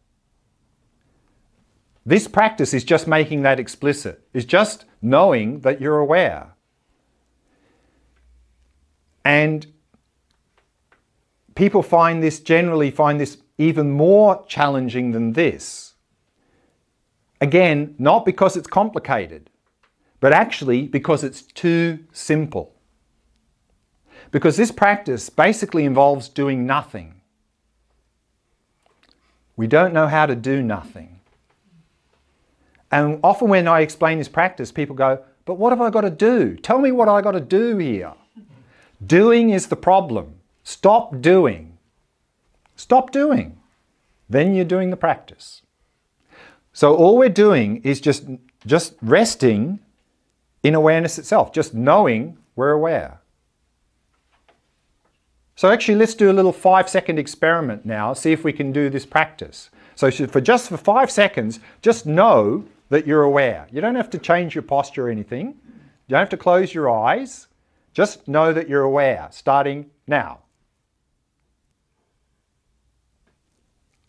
This practice is just making that explicit. It's just knowing that you're aware. And people generally find this even more challenging than this. Again, not because it's complicated, but actually because it's too simple. Because this practice basically involves doing nothing. We don't know how to do nothing. And often when I explain this practice, people go, but what have I got to do? Tell me what I got to do here. Doing is the problem. Stop doing. Stop doing. Then you're doing the practice. So all we're doing is just resting in awareness itself, just knowing we're aware. So actually let's do a little 5-second experiment now, see if we can do this practice. So for 5 seconds, just know that you're aware. You don't have to change your posture or anything. You don't have to close your eyes. Just know that you're aware, starting now.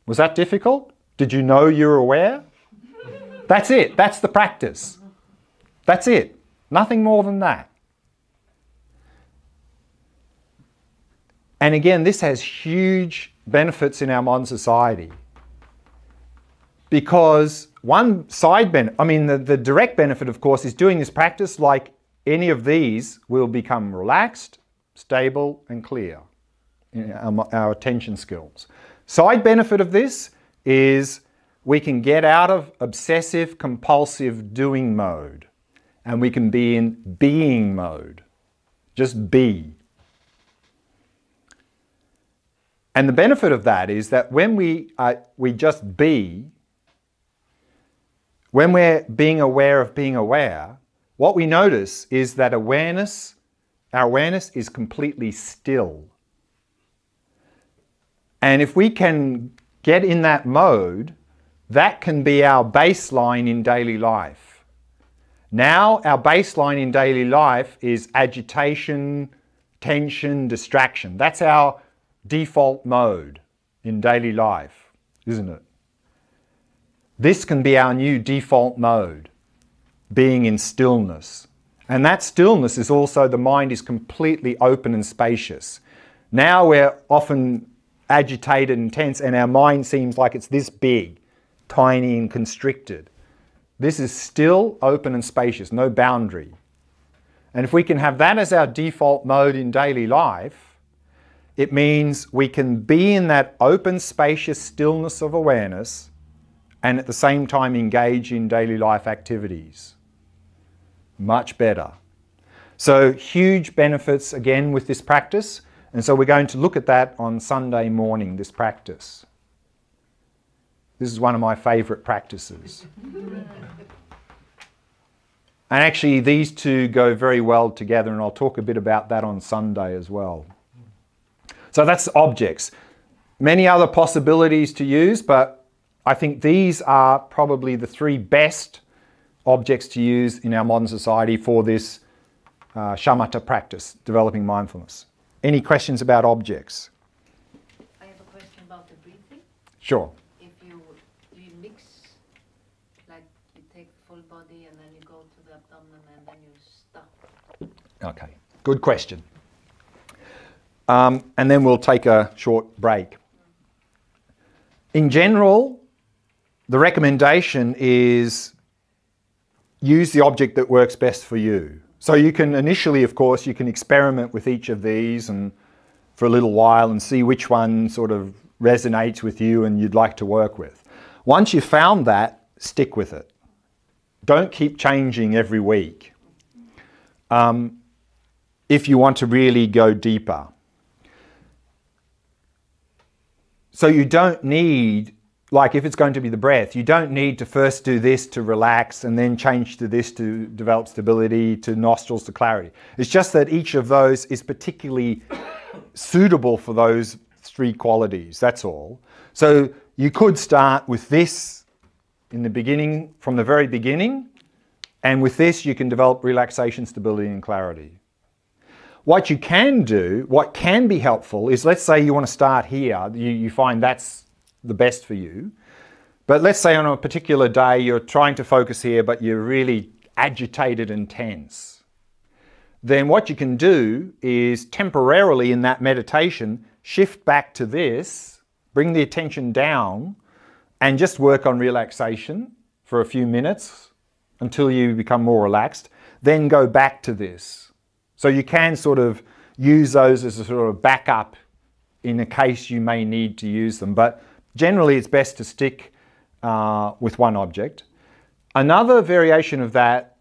Was that difficult? Did you know you're aware? That's it. That's the practice. That's it. Nothing more than that. And again, this has huge benefits in our modern society. Because one side benefit, the direct benefit, of course, is doing this practice like any of these will become relaxed, stable, and clear in our attention skills. Side benefit of this is we can get out of obsessive, compulsive doing mode, and we can be in being mode. Just be. And the benefit of that is that when we just be, when we're being aware of being aware, what we notice is that our awareness is completely still. And if we can get in that mode, that can be our baseline in daily life. Now our baseline in daily life is agitation, tension, distraction. That's our default mode in daily life, isn't it? This can be our new default mode, being in stillness. And that stillness is also, the mind is completely open and spacious. Now we're often agitated and tense, and our mind seems like it's this big, tiny and constricted. This is still open and spacious, no boundary. And if we can have that as our default mode in daily life, it means we can be in that open, spacious stillness of awareness and at the same time engage in daily life activities. Much better. So huge benefits again with this practice. And so we're going to look at that on Sunday morning, this practice. This is one of my favorite practices. And actually these two go very well together, and I'll talk a bit about that on Sunday as well. So that's objects. Many other possibilities to use, but I think these are probably the 3 best objects to use in our modern society for this shamatha practice, developing mindfulness. Any questions about objects? I have a question about the breathing. Sure. Do you mix, like you take full body and then you go to the abdomen and then you stop? Okay, good question. And then we'll take a short break. In general, the recommendation is use the object that works best for you. So you can initially, of course, you can experiment with each of these and for a little while and see which one sort of resonates with you and you'd like to work with. Once you've found that, stick with it. don't keep changing every week if you want to really go deeper. So you don't need, like if it's going to be the breath, you don't need to first do this to relax and then change to this to develop stability, to nostrils to clarity. It's just that each of those is particularly suitable for those three qualities, that's all. So you could start with this in the beginning, from the very beginning, and with this you can develop relaxation, stability and clarity. What you can do, what can be helpful is, let's say you want to start here, you find that's the best for you, but let's say on a particular day you're trying to focus here but you're really agitated and tense. Then what you can do is temporarily in that meditation shift back to this, bring the attention down and just work on relaxation for a few minutes until you become more relaxed, then go back to this. So you can sort of use those as a sort of backup in a case you may need to use them. But generally it's best to stick with one object. Another variation of that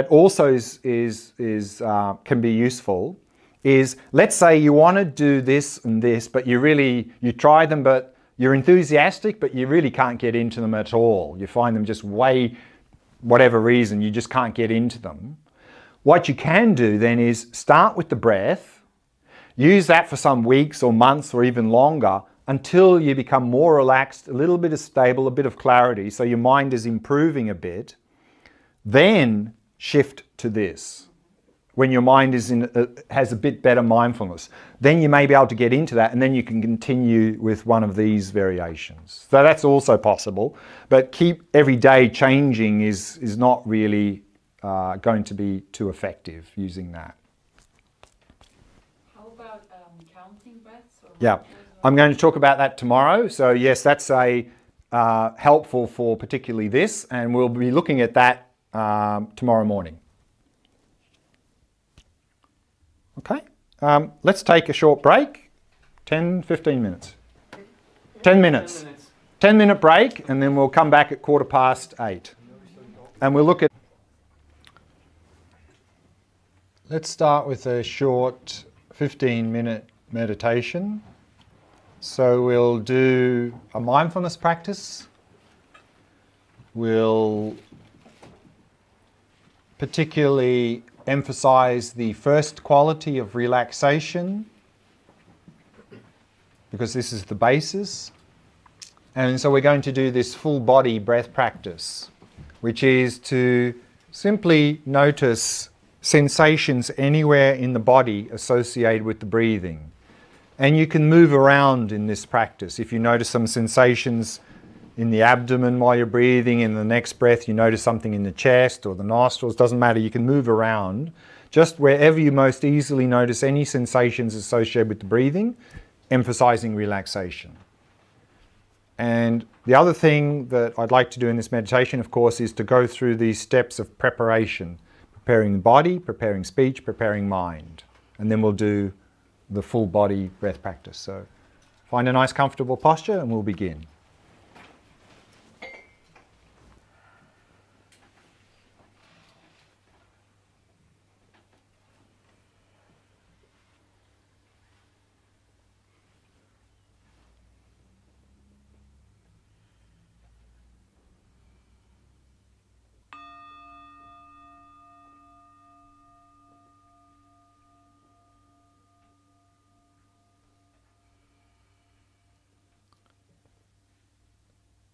also can be useful is, let's say you want to do this and this, but you try them, but you're enthusiastic, but you really can't get into them at all. You find them just whatever reason, you just can't get into them. What you can do then is start with the breath, use that for some weeks or months or even longer until you become more relaxed, a little bit of stable, a bit of clarity, so your mind is improving a bit. Then shift to this. When your mind has a bit better mindfulness, then you may be able to get into that and then you can continue with one of these variations. So that's also possible, but keep every day changing is not really going to be too effective using that. How about counting breaths? Yeah, I'm going to talk about that tomorrow. So yes, that's helpful for particularly this, and we'll be looking at that tomorrow morning. Okay, let's take a short break, 10-15 minutes. 10 minutes. 10-minute break, and then we'll come back at 8:15. And we'll look at... Let's start with a short 15-minute meditation. So we'll do a mindfulness practice. We'll particularly emphasize the first quality of relaxation, because this is the basis. And so we're going to do this full body breath practice, which is to simply notice sensations anywhere in the body associated with the breathing. And you can move around in this practice. If you notice some sensations in the abdomen while you're breathing, in the next breath you notice something in the chest or the nostrils, doesn't matter, you can move around. Just wherever you most easily notice any sensations associated with the breathing, emphasizing relaxation. And the other thing that I'd like to do in this meditation, of course, is to go through these steps of preparation. Preparing the body, preparing speech, preparing mind. And then we'll do the full body breath practice. So find a nice comfortable posture and we'll begin.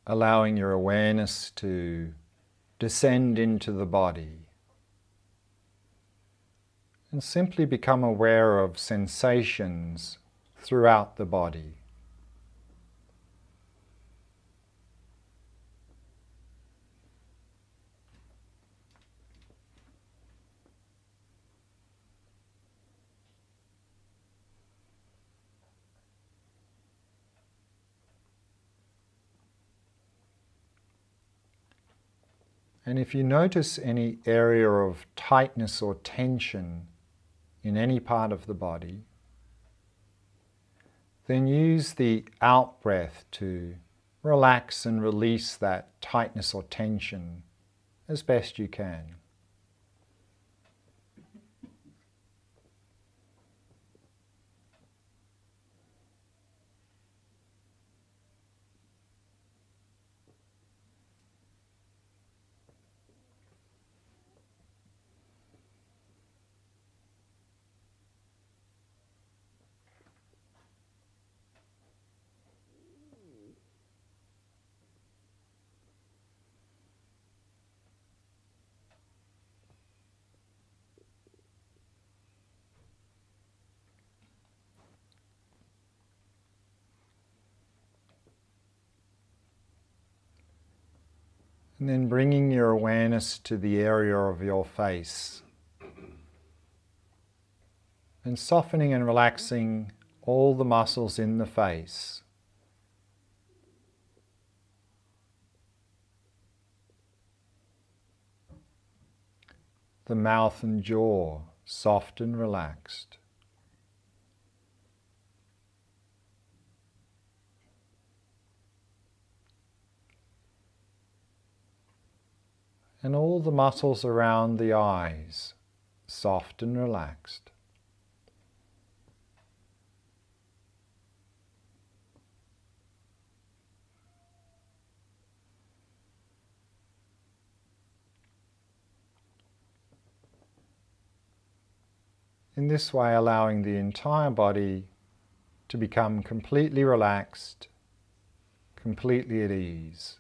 Allowing your awareness to descend into the body and simply become aware of sensations throughout the body. And if you notice any area of tightness or tension in any part of the body, then use the out-breath to relax and release that tightness or tension as best you can. And then bringing your awareness to the area of your face and softening and relaxing all the muscles in the face. The mouth and jaw soft and relaxed. And all the muscles around the eyes, soft and relaxed. In this way, allowing the entire body to become completely relaxed, completely at ease.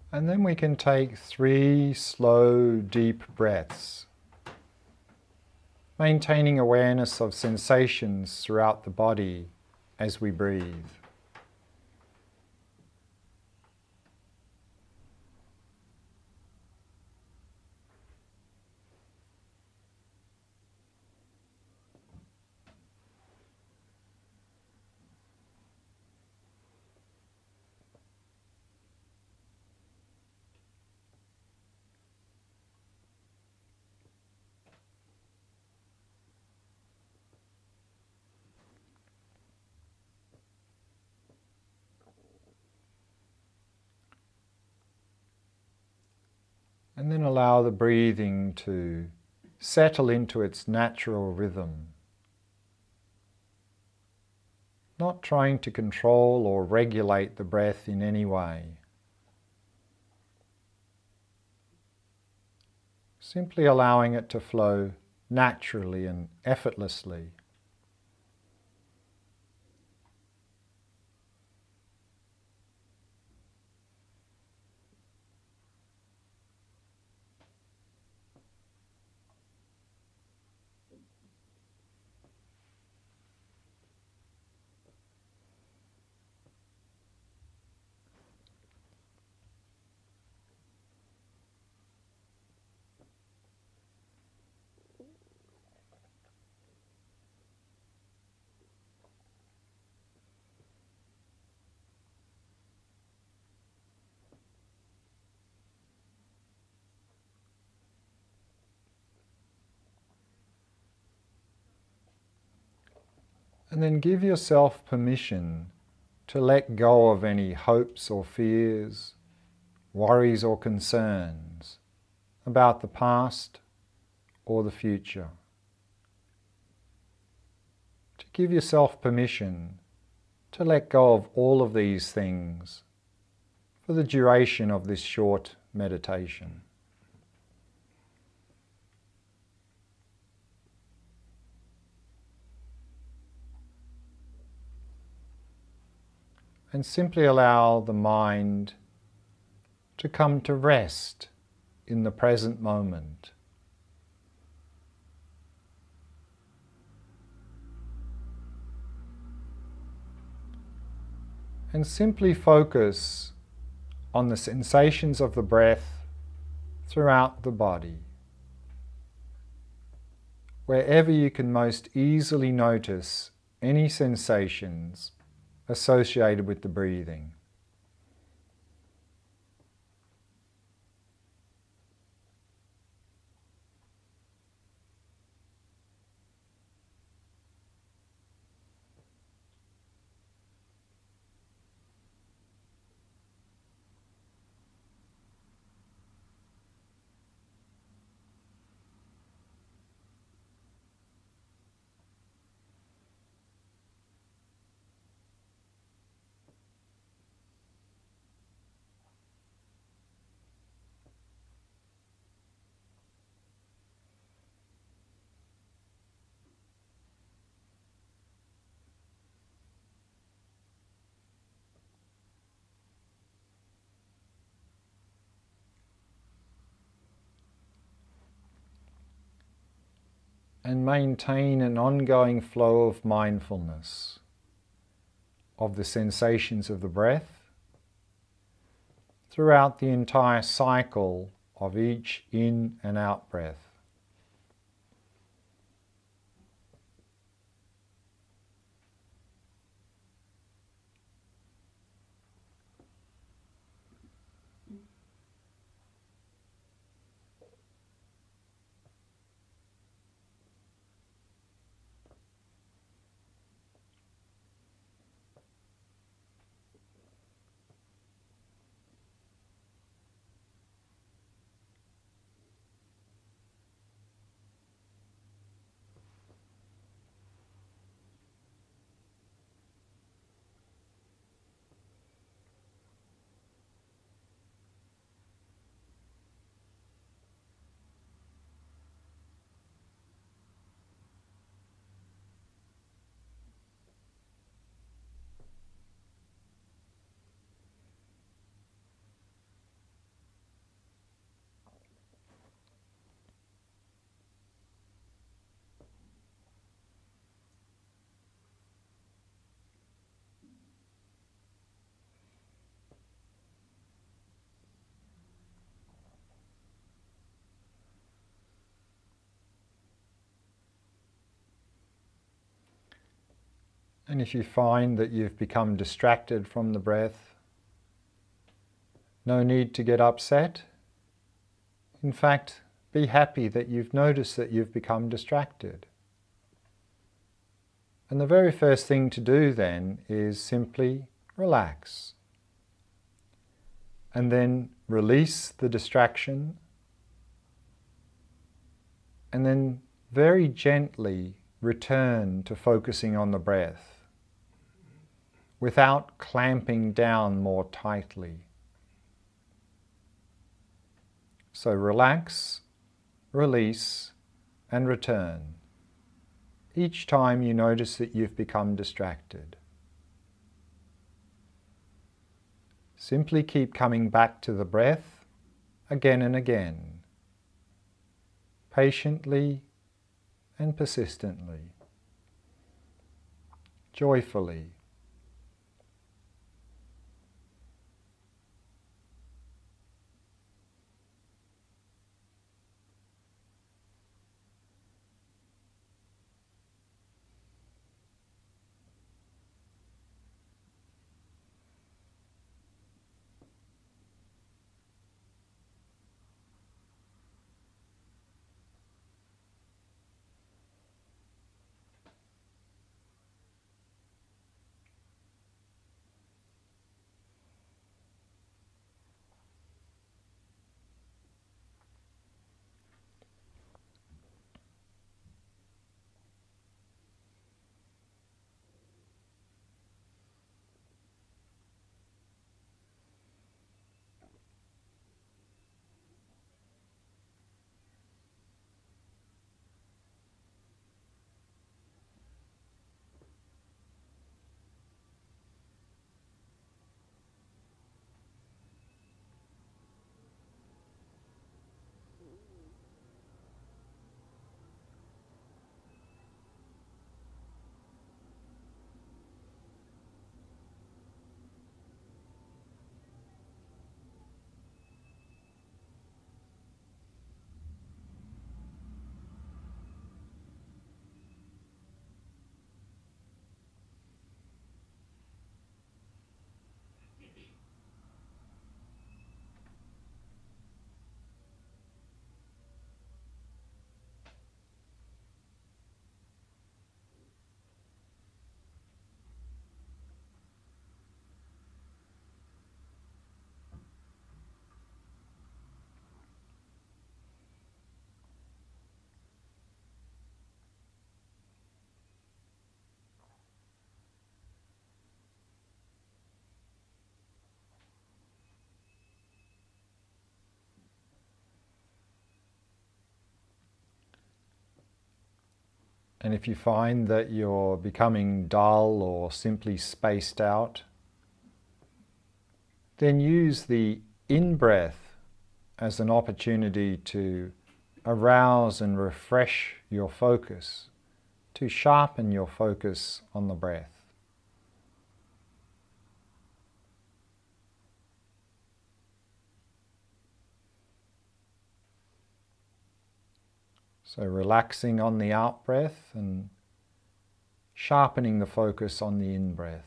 And then we can take 3 slow, deep breaths, maintaining awareness of sensations throughout the body as we breathe. And then allow the breathing to settle into its natural rhythm. Not trying to control or regulate the breath in any way. Simply allowing it to flow naturally and effortlessly. And then give yourself permission to let go of any hopes or fears, worries or concerns about the past or the future. To give yourself permission to let go of all of these things for the duration of this short meditation. And simply allow the mind to come to rest in the present moment. And simply focus on the sensations of the breath throughout the body. Wherever you can most easily notice any sensations associated with the breathing. And maintain an ongoing flow of mindfulness of the sensations of the breath throughout the entire cycle of each in and out breath. And if you find that you've become distracted from the breath, no need to get upset. In fact, be happy that you've noticed that you've become distracted. And the very first thing to do then is simply relax. And then release the distraction. And then very gently return to focusing on the breath without clamping down more tightly. So relax, release, and return each time you notice that you've become distracted. Simply keep coming back to the breath again and again, patiently and persistently, joyfully. And if you find that you're becoming dull or simply spaced out, then use the in-breath as an opportunity to arouse and refresh your focus, to sharpen your focus on the breath. So relaxing on the out-breath and sharpening the focus on the in-breath.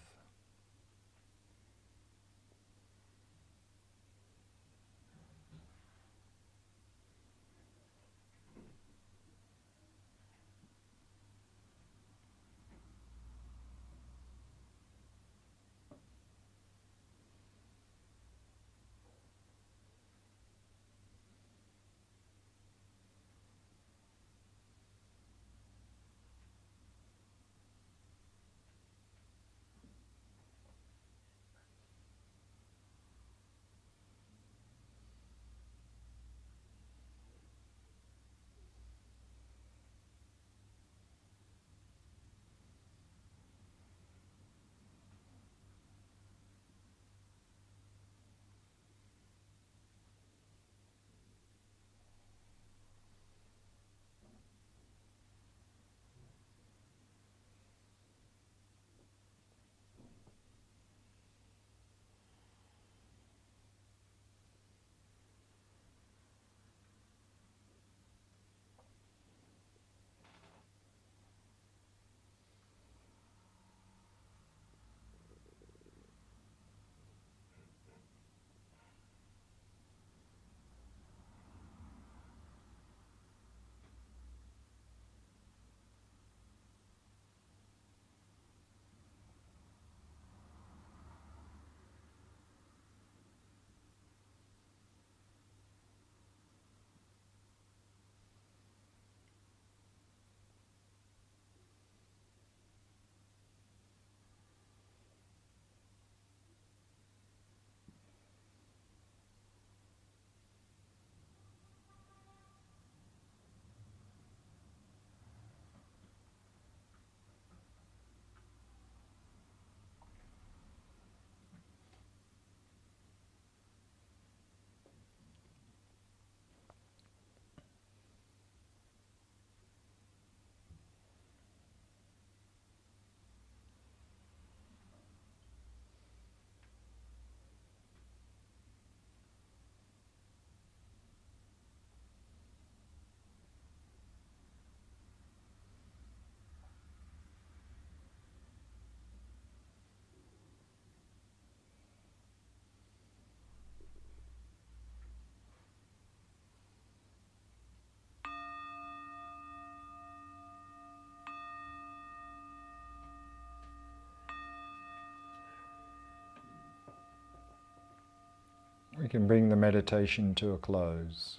We can bring the meditation to a close.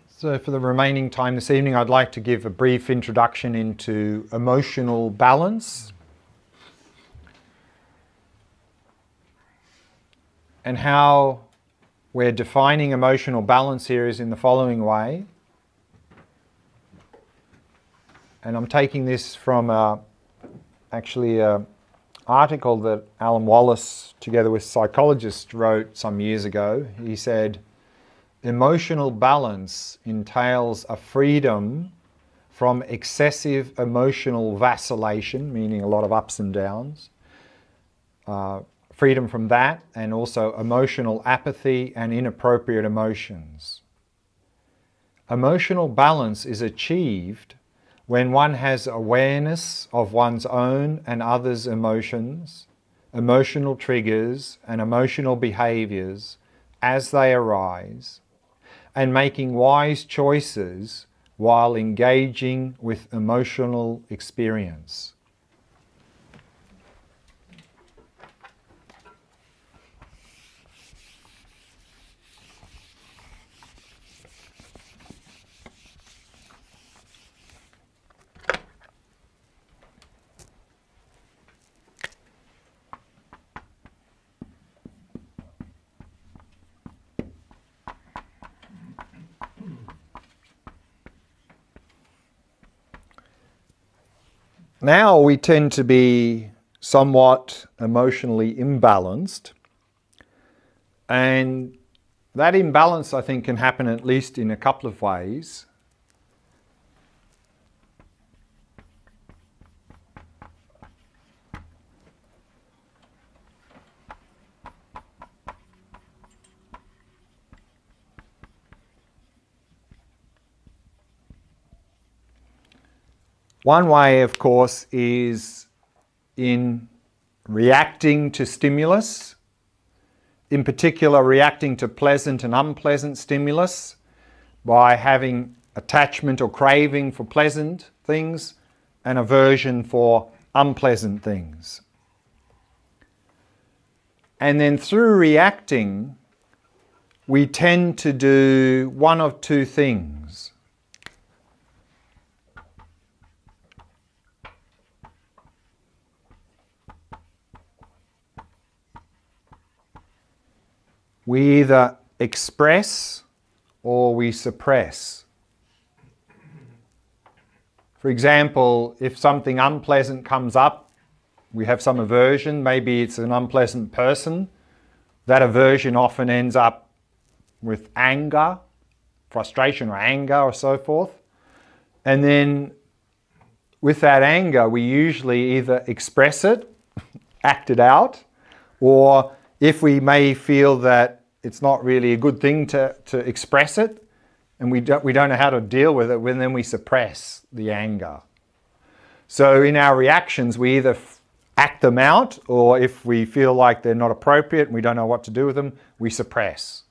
So for the remaining time this evening, I'd like to give a brief introduction into emotional balance and how we're defining emotional balance here is in the following way. And I'm taking this from actually an article that Alan Wallace, together with psychologists, wrote some years ago. He said, emotional balance entails a freedom from excessive emotional vacillation, meaning a lot of ups and downs, freedom from that, and also emotional apathy and inappropriate emotions. Emotional balance is achieved when one has awareness of one's own and others' emotions, emotional triggers, and emotional behaviors as they arise, and making wise choices while engaging with emotional experience. Now we tend to be somewhat emotionally imbalanced, and that imbalance, I think, can happen at least in a couple of ways. One way, of course, is in reacting to stimulus, in particular reacting to pleasant and unpleasant stimulus by having attachment or craving for pleasant things and aversion for unpleasant things. And then through reacting, we tend to do one of two things. We either express or we suppress. For example, if something unpleasant comes up, we have some aversion, maybe it's an unpleasant person, that aversion often ends up with anger, frustration or anger or so forth. And then with that anger, we usually either express it, act it out, or if we may feel that it's not really a good thing to express it, and we don't know how to deal with it, then we suppress the anger. So in our reactions, we either act them out, or if we feel like they're not appropriate and we don't know what to do with them, we suppress.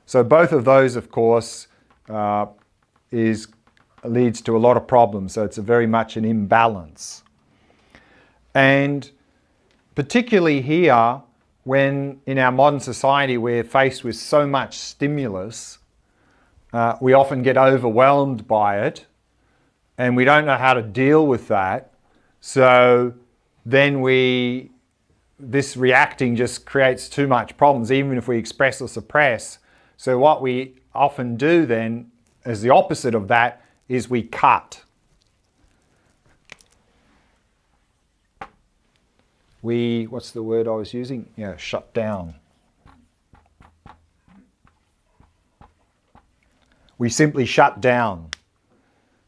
So both of those, of course, leads to a lot of problems. So it's very much an imbalance. And particularly here, when in our modern society we're faced with so much stimulus, we often get overwhelmed by it and we don't know how to deal with that. So then this reacting just creates too much problems, even if we express or suppress. So what we often do then, as the opposite of that, is we cut. What's the word I was using? Yeah, shut down. We simply shut down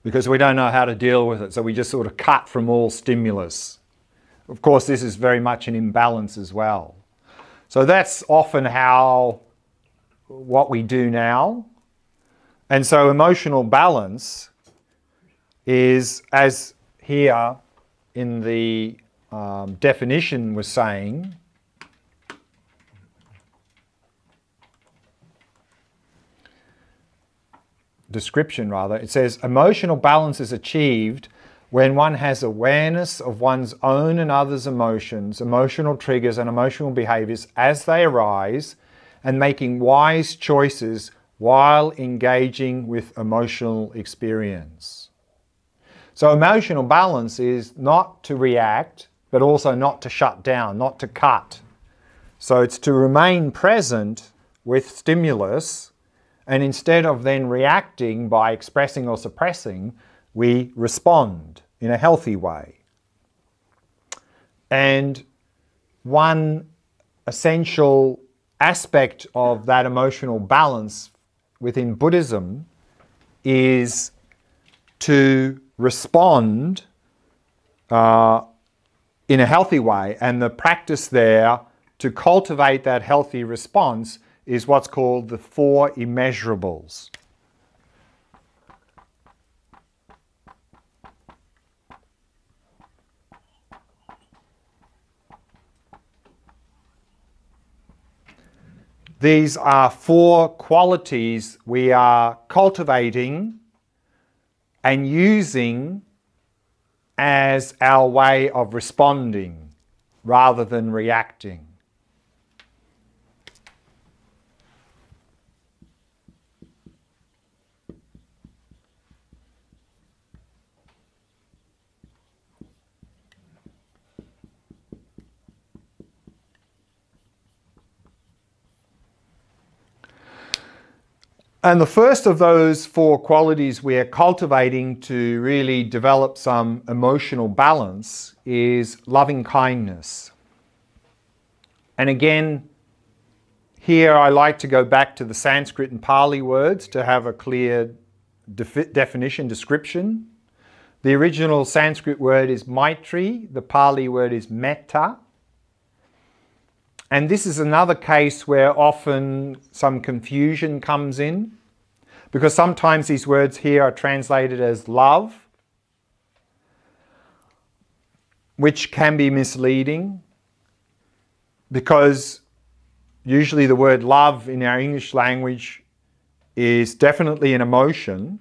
because we don't know how to deal with it. So we just sort of cut from all stimulus. Of course, this is very much an imbalance as well. So that's often what we do now. And so emotional balance is, as here in the definition was saying, description rather, it says emotional balance is achieved when one has awareness of one's own and others' emotions, emotional triggers and emotional behaviors as they arise, and making wise choices while engaging with emotional experience. So emotional balance is not to react, but also not to shut down, not to cut. So it's to remain present with stimulus, and instead of then reacting by expressing or suppressing, we respond in a healthy way. And one essential aspect of that emotional balance within Buddhism is to respond in a healthy way. And the practice there to cultivate that healthy response is what's called the Four Immeasurables. These are four qualities we are cultivating and using as our way of responding rather than reacting. And the first of those four qualities we are cultivating to really develop some emotional balance is loving kindness. And again, here I like to go back to the Sanskrit and Pali words to have a clear definition, description. The original Sanskrit word is Maitri, the Pali word is Metta. And this is another case where often some confusion comes in, because sometimes these words here are translated as love, which can be misleading, because usually the word love in our English language is definitely an emotion,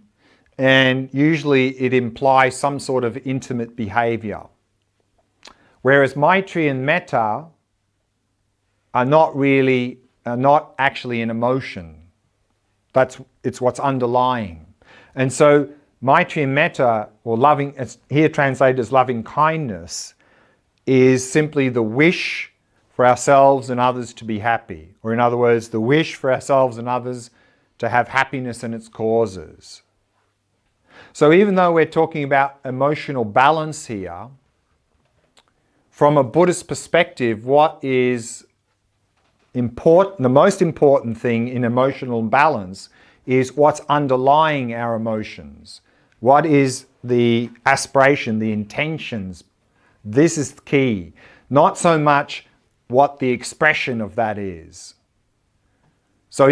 and usually it implies some sort of intimate behavior. Whereas Maitri and Metta are not actually an emotion. It's what's underlying. And so Maitri and Metta, or loving, it's here translated as loving kindness, is simply the wish for ourselves and others to be happy. Or in other words, the wish for ourselves and others to have happiness and its causes. So even though we're talking about emotional balance here, from a Buddhist perspective, what is important, the most important thing in emotional balance is what's underlying our emotions. What is the aspiration, the intentions? This is key. Not so much what the expression of that is. So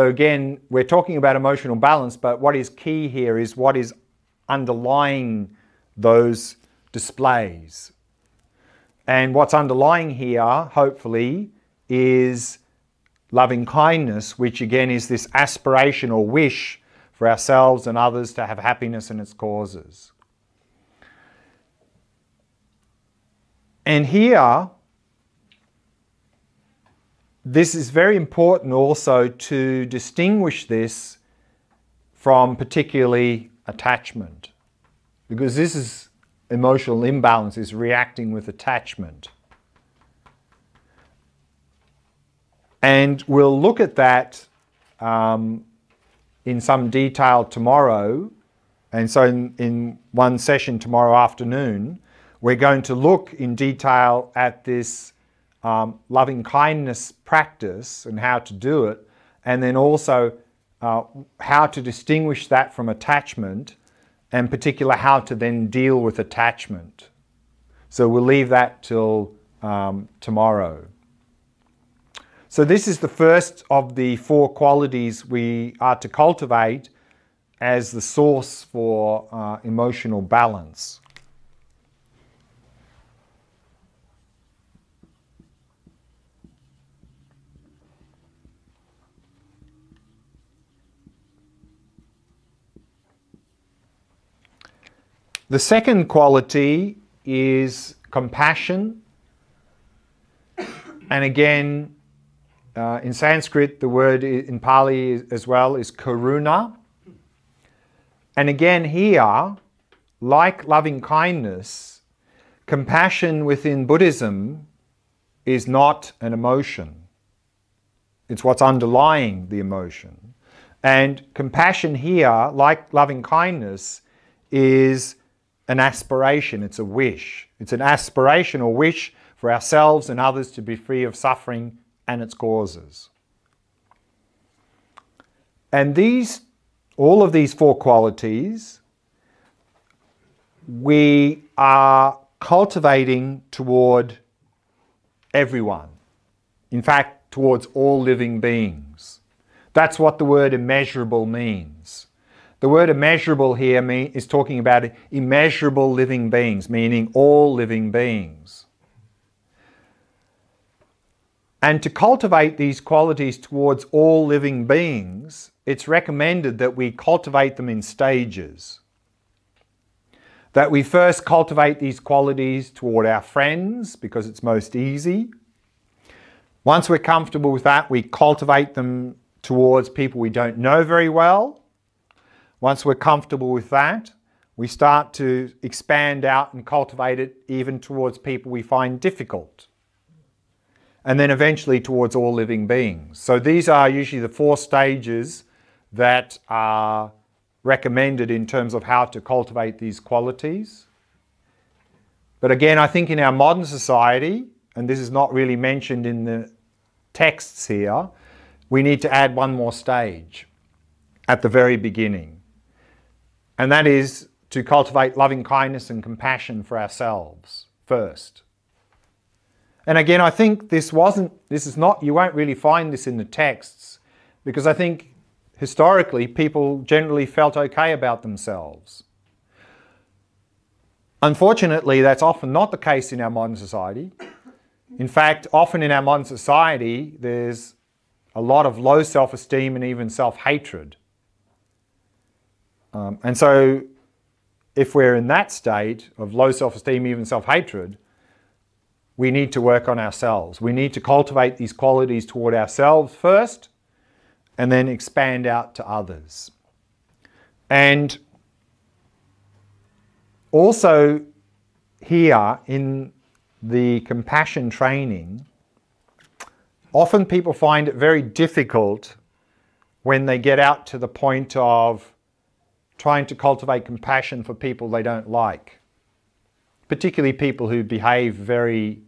again, we're talking about emotional balance, but what is key here is what is underlying those displays. And what's underlying here, hopefully, is loving kindness, which again is this aspiration or wish for ourselves and others to have happiness and its causes. And here, this is very important also to distinguish this from particularly attachment, because this is emotional imbalance, is reacting with attachment. And we'll look at that in some detail tomorrow. And so in one session tomorrow afternoon, we're going to look in detail at this loving kindness practice and how to do it, and then also how to distinguish that from attachment, and in particular how to then deal with attachment. So we'll leave that till tomorrow. So this is the first of the four qualities we are to cultivate as the source for emotional balance. The second quality is compassion. And again, in Sanskrit, the word in Pali as well is karuna. And again here, like loving kindness, compassion within Buddhism is not an emotion. It's what's underlying the emotion. And compassion here, like loving kindness, is an aspiration, it's a wish. It's an aspiration or wish for ourselves and others to be free of suffering and its causes. And all of these four qualities, we are cultivating toward everyone. In fact, towards all living beings. That's what the word immeasurable means. The word immeasurable here is talking about immeasurable living beings, meaning all living beings. And to cultivate these qualities towards all living beings, it's recommended that we cultivate them in stages. That we first cultivate these qualities toward our friends, because it's most easy. Once we're comfortable with that, we cultivate them towards people we don't know very well. Once we're comfortable with that, we start to expand out and cultivate it even towards people we find difficult. And then eventually towards all living beings. So these are usually the four stages that are recommended in terms of how to cultivate these qualities. But again, I think in our modern society, and this is not really mentioned in the texts here, we need to add one more stage at the very beginning. And that is to cultivate loving kindness and compassion for ourselves first. And again, I think you won't really find this in the texts, because I think historically people generally felt okay about themselves. Unfortunately, that's often not the case in our modern society. In fact, often in our modern society, there's a lot of low self-esteem and even self-hatred. And so if we're in that state of low self-esteem, even self-hatred, we need to work on ourselves. We need to cultivate these qualities toward ourselves first, and then expand out to others. And also here in the compassion training, often people find it very difficult when they get out to the point of trying to cultivate compassion for people they don't like, particularly people who behave very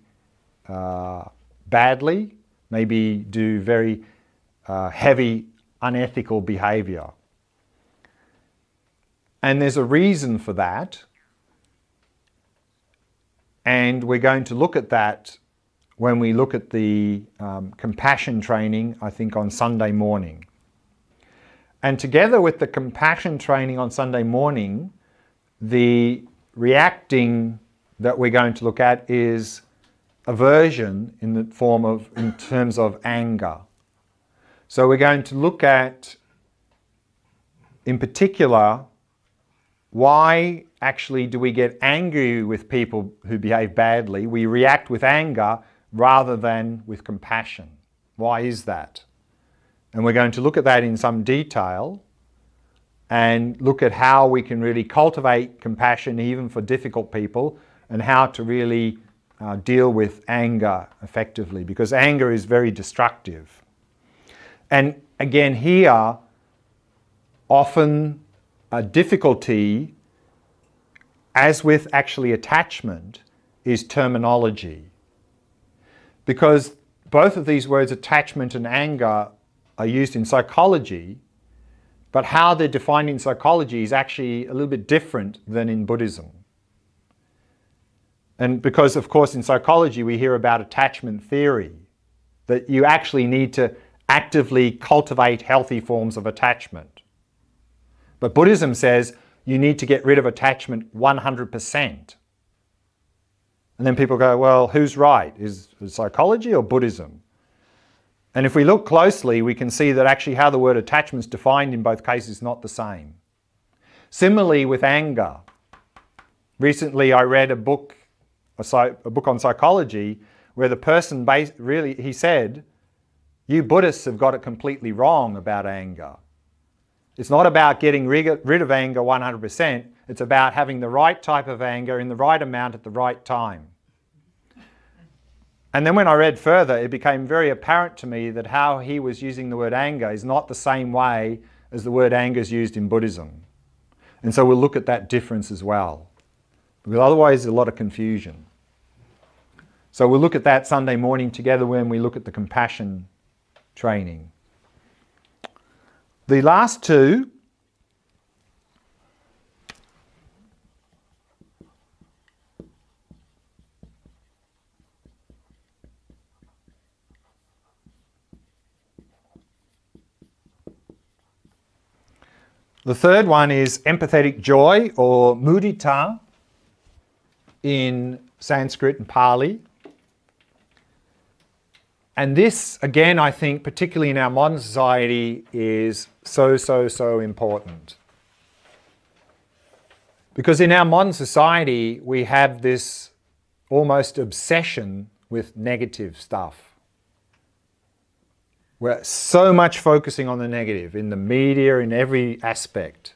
badly, maybe do very heavy, unethical behavior. And there's a reason for that. And we're going to look at that when we look at the compassion training, I think on Sunday morning. And together with the compassion training on Sunday morning, the reacting that we're going to look at is aversion in terms of anger. So we're going to look at, in particular, why actually do we get angry with people who behave badly? We react with anger rather than with compassion. Why is that? And we're going to look at that in some detail and look at how we can really cultivate compassion even for difficult people, and how to really deal with anger effectively, because anger is very destructive. And again here, often a difficulty, as with actually attachment, is terminology. Because both of these words, attachment and anger, are used in psychology, but how they're defined in psychology is actually a little bit different than in Buddhism. And because, of course, in psychology we hear about attachment theory, that you actually need to actively cultivate healthy forms of attachment. But Buddhism says you need to get rid of attachment 100%. And then people go, well, who's right? Is it psychology or Buddhism? And if we look closely, we can see that actually how the word attachment is defined in both cases is not the same. Similarly with anger. Recently I read a book on psychology where the person he said, you Buddhists have got it completely wrong about anger. It's not about getting rid of anger 100%. It's about having the right type of anger in the right amount at the right time. And then when I read further, it became very apparent to me that how he was using the word anger is not the same way as the word anger is used in Buddhism. And so we'll look at that difference as well, because otherwise there's a lot of confusion. So we'll look at that Sunday morning together when we look at the compassion training. The last two the third one is empathetic joy, or mudita in Sanskrit and Pali. And this, again, I think, particularly in our modern society, is so important. Because in our modern society, we have this almost obsession with negative stuff. We're so much focusing on the negative in the media, in every aspect.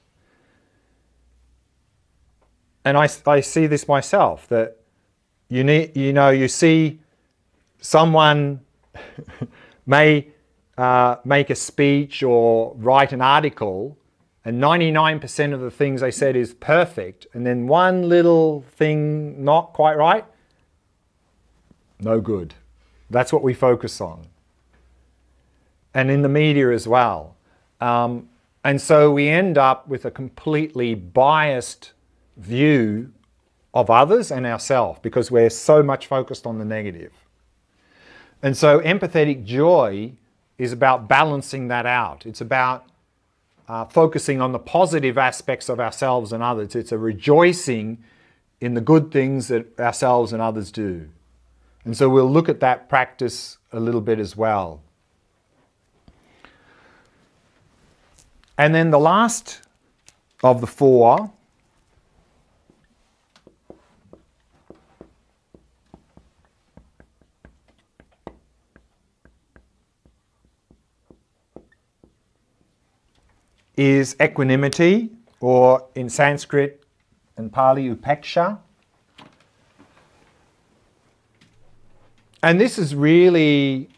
And I see this myself, that you see someone may make a speech or write an article and 99% of the things they said is perfect, and then one little thing not quite right, no good. That's what we focus on. And in the media as well. And so we end up with a completely biased view of others and ourselves because we're so much focused on the negative. And so empathetic joy is about balancing that out. It's about focusing on the positive aspects of ourselves and others. It's a rejoicing in the good things that ourselves and others do. And so we'll look at that practice a little bit as well. And then the last of the four is equanimity, or in Sanskrit and Pali, upeksha. And this is really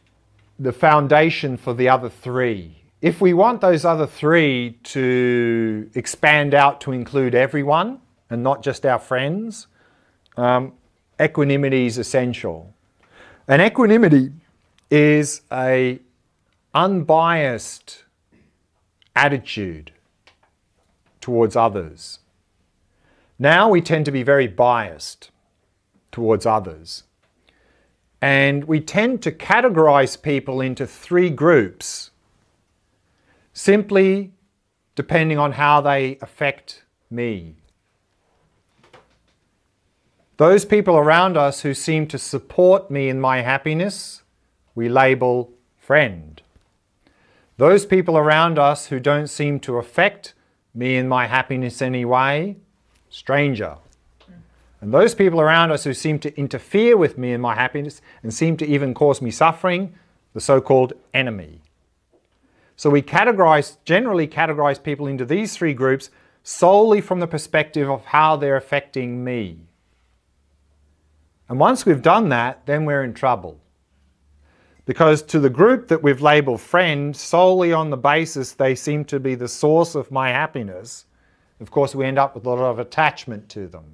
the foundation for the other three. If we want those other three to expand out to include everyone and not just our friends, equanimity is essential. And equanimity is an unbiased attitude towards others. Now we tend to be very biased towards others. And we tend to categorize people into three groups simply depending on how they affect me. Those people around us who seem to support me in my happiness, we label friend. Those people around us who don't seem to affect me in my happiness anyway, stranger. And those people around us who seem to interfere with me in my happiness and seem to even cause me suffering, the so-called enemy. So we generally categorize people into these three groups solely from the perspective of how they're affecting me. And once we've done that, then we're in trouble. Because to the group that we've labeled friend, solely on the basis they seem to be the source of my happiness, of course we end up with a lot of attachment to them.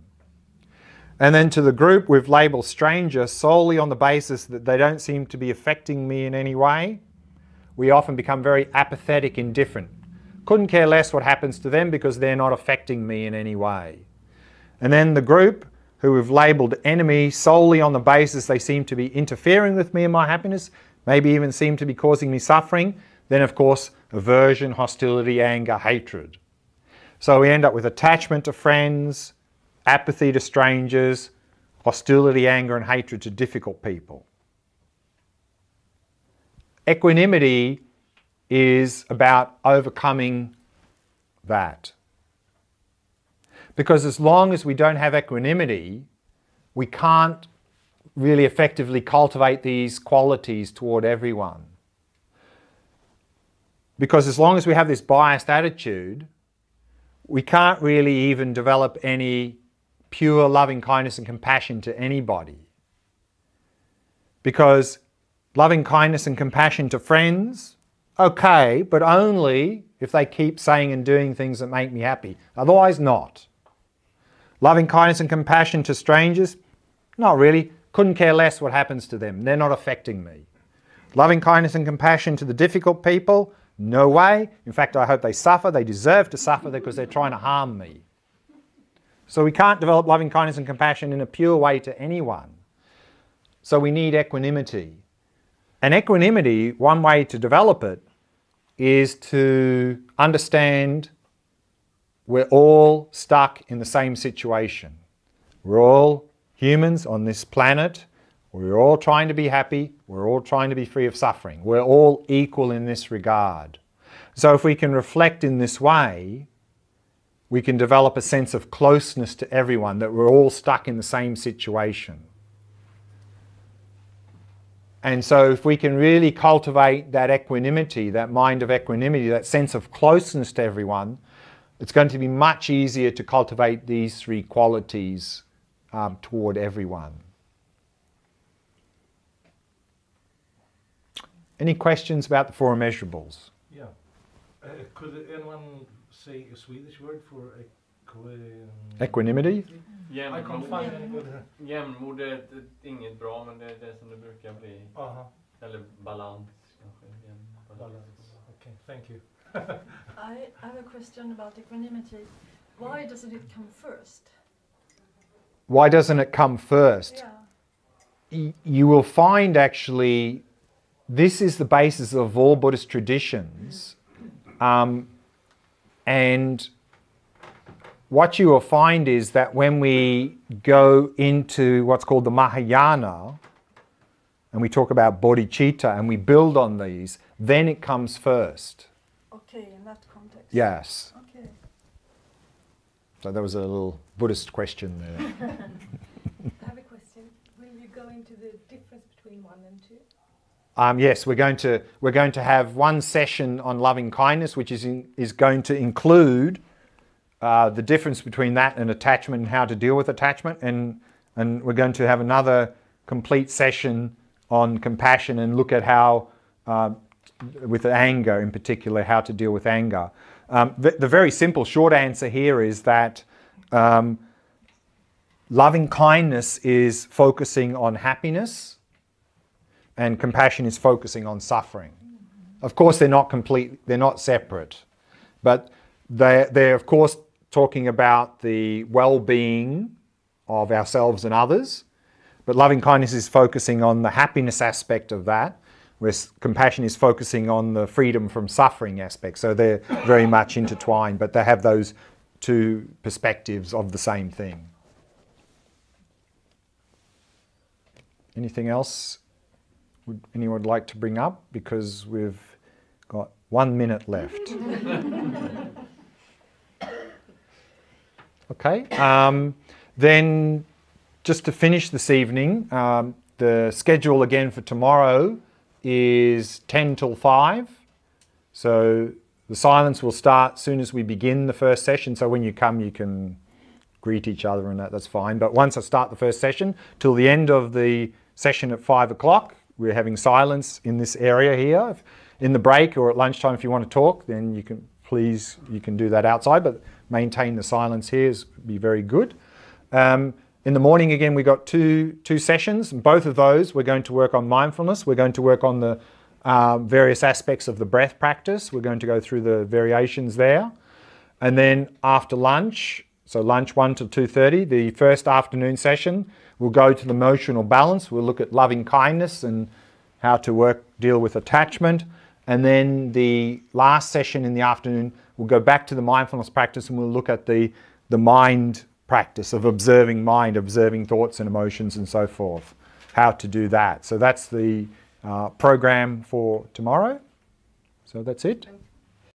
And then to the group we've labeled stranger, solely on the basis that they don't seem to be affecting me in any way, we often become very apathetic, indifferent. Couldn't care less what happens to them because they're not affecting me in any way. And then the group who we've labelled enemy solely on the basis they seem to be interfering with me in my happiness, maybe even seem to be causing me suffering, then of course aversion, hostility, anger, hatred. So we end up with attachment to friends, apathy to strangers, hostility, anger and hatred to difficult people. Equanimity is about overcoming that. Because as long as we don't have equanimity, we can't really effectively cultivate these qualities toward everyone. Because as long as we have this biased attitude, we can't really even develop any pure loving kindness and compassion to anybody. Because loving kindness and compassion to friends, okay, but only if they keep saying and doing things that make me happy. Otherwise, not. Loving kindness and compassion to strangers? Not really. Couldn't care less what happens to them. They're not affecting me. Loving kindness and compassion to the difficult people? No way. In fact, I hope they suffer. They deserve to suffer because they're trying to harm me. So we can't develop loving kindness and compassion in a pure way to anyone. So we need equanimity. And equanimity, one way to develop it is to understand we're all stuck in the same situation. We're all humans on this planet. We're all trying to be happy. We're all trying to be free of suffering. We're all equal in this regard. So if we can reflect in this way, we can develop a sense of closeness to everyone, that we're all stuck in the same situation. And so if we can really cultivate that equanimity, that mind of equanimity, that sense of closeness to everyone, it's going to be much easier to cultivate these three qualities toward everyone. Any questions about the Four Immeasurables? Yeah. Could anyone say a Swedish word for Equanimity? I can't find any good. Jämnmod är inget bra, men det är det som det brukar bli. Eller balans kanske. Balance. Okay, thank you. I have a question about equanimity. Why doesn't it come first? Why doesn't it come first? Yeah. You will find actually this is the basis of all Buddhist traditions. And what you will find is that when we go into what's called the Mahayana, and we talk about bodhicitta and we build on these, then it comes first. Okay, in that context. Yes. Okay. So there was a little Buddhist question there. I have a question. Will you go into the difference between 1 and 2? Yes, we're going to have one session on loving kindness, which is going to include the difference between that and attachment and how to deal with attachment, and we're going to have another complete session on compassion and look at how, with anger in particular, how to deal with anger. The very simple short answer here is that loving kindness is focusing on happiness, and compassion is focusing on suffering. Of course, they're not separate, but they're of course talking about the well-being of ourselves and others. But loving kindness is focusing on the happiness aspect of that, whereas compassion is focusing on the freedom from suffering aspect. So they're very much intertwined, but they have those two perspectives of the same thing. Anything else would anyone like to bring up? Because we've got 1 minute left. Okay. Then just to finish this evening, the schedule again for tomorrow is 10 till 5. So the silence will start as soon as we begin the first session. So when you come, you can greet each other and that's fine. But once I start the first session, till the end of the session at 5 o'clock, we're having silence in this area here. In the break or at lunchtime, if you want to talk, then you can do that outside, but maintain the silence here is be very good. In the morning, again, we got two sessions, and both of those we're going to work on mindfulness. We're going to work on the various aspects of the breath practice. We're going to go through the variations there. And then after lunch, so lunch 1 till 2:30, the first afternoon session, we'll go to the emotional balance. We'll look at loving kindness and how to deal with attachment. And then the last session in the afternoon, we'll go back to the mindfulness practice and we'll look at the mind practice of observing mind, observing thoughts and emotions and so forth, how to do that. So that's the program for tomorrow. So that's it.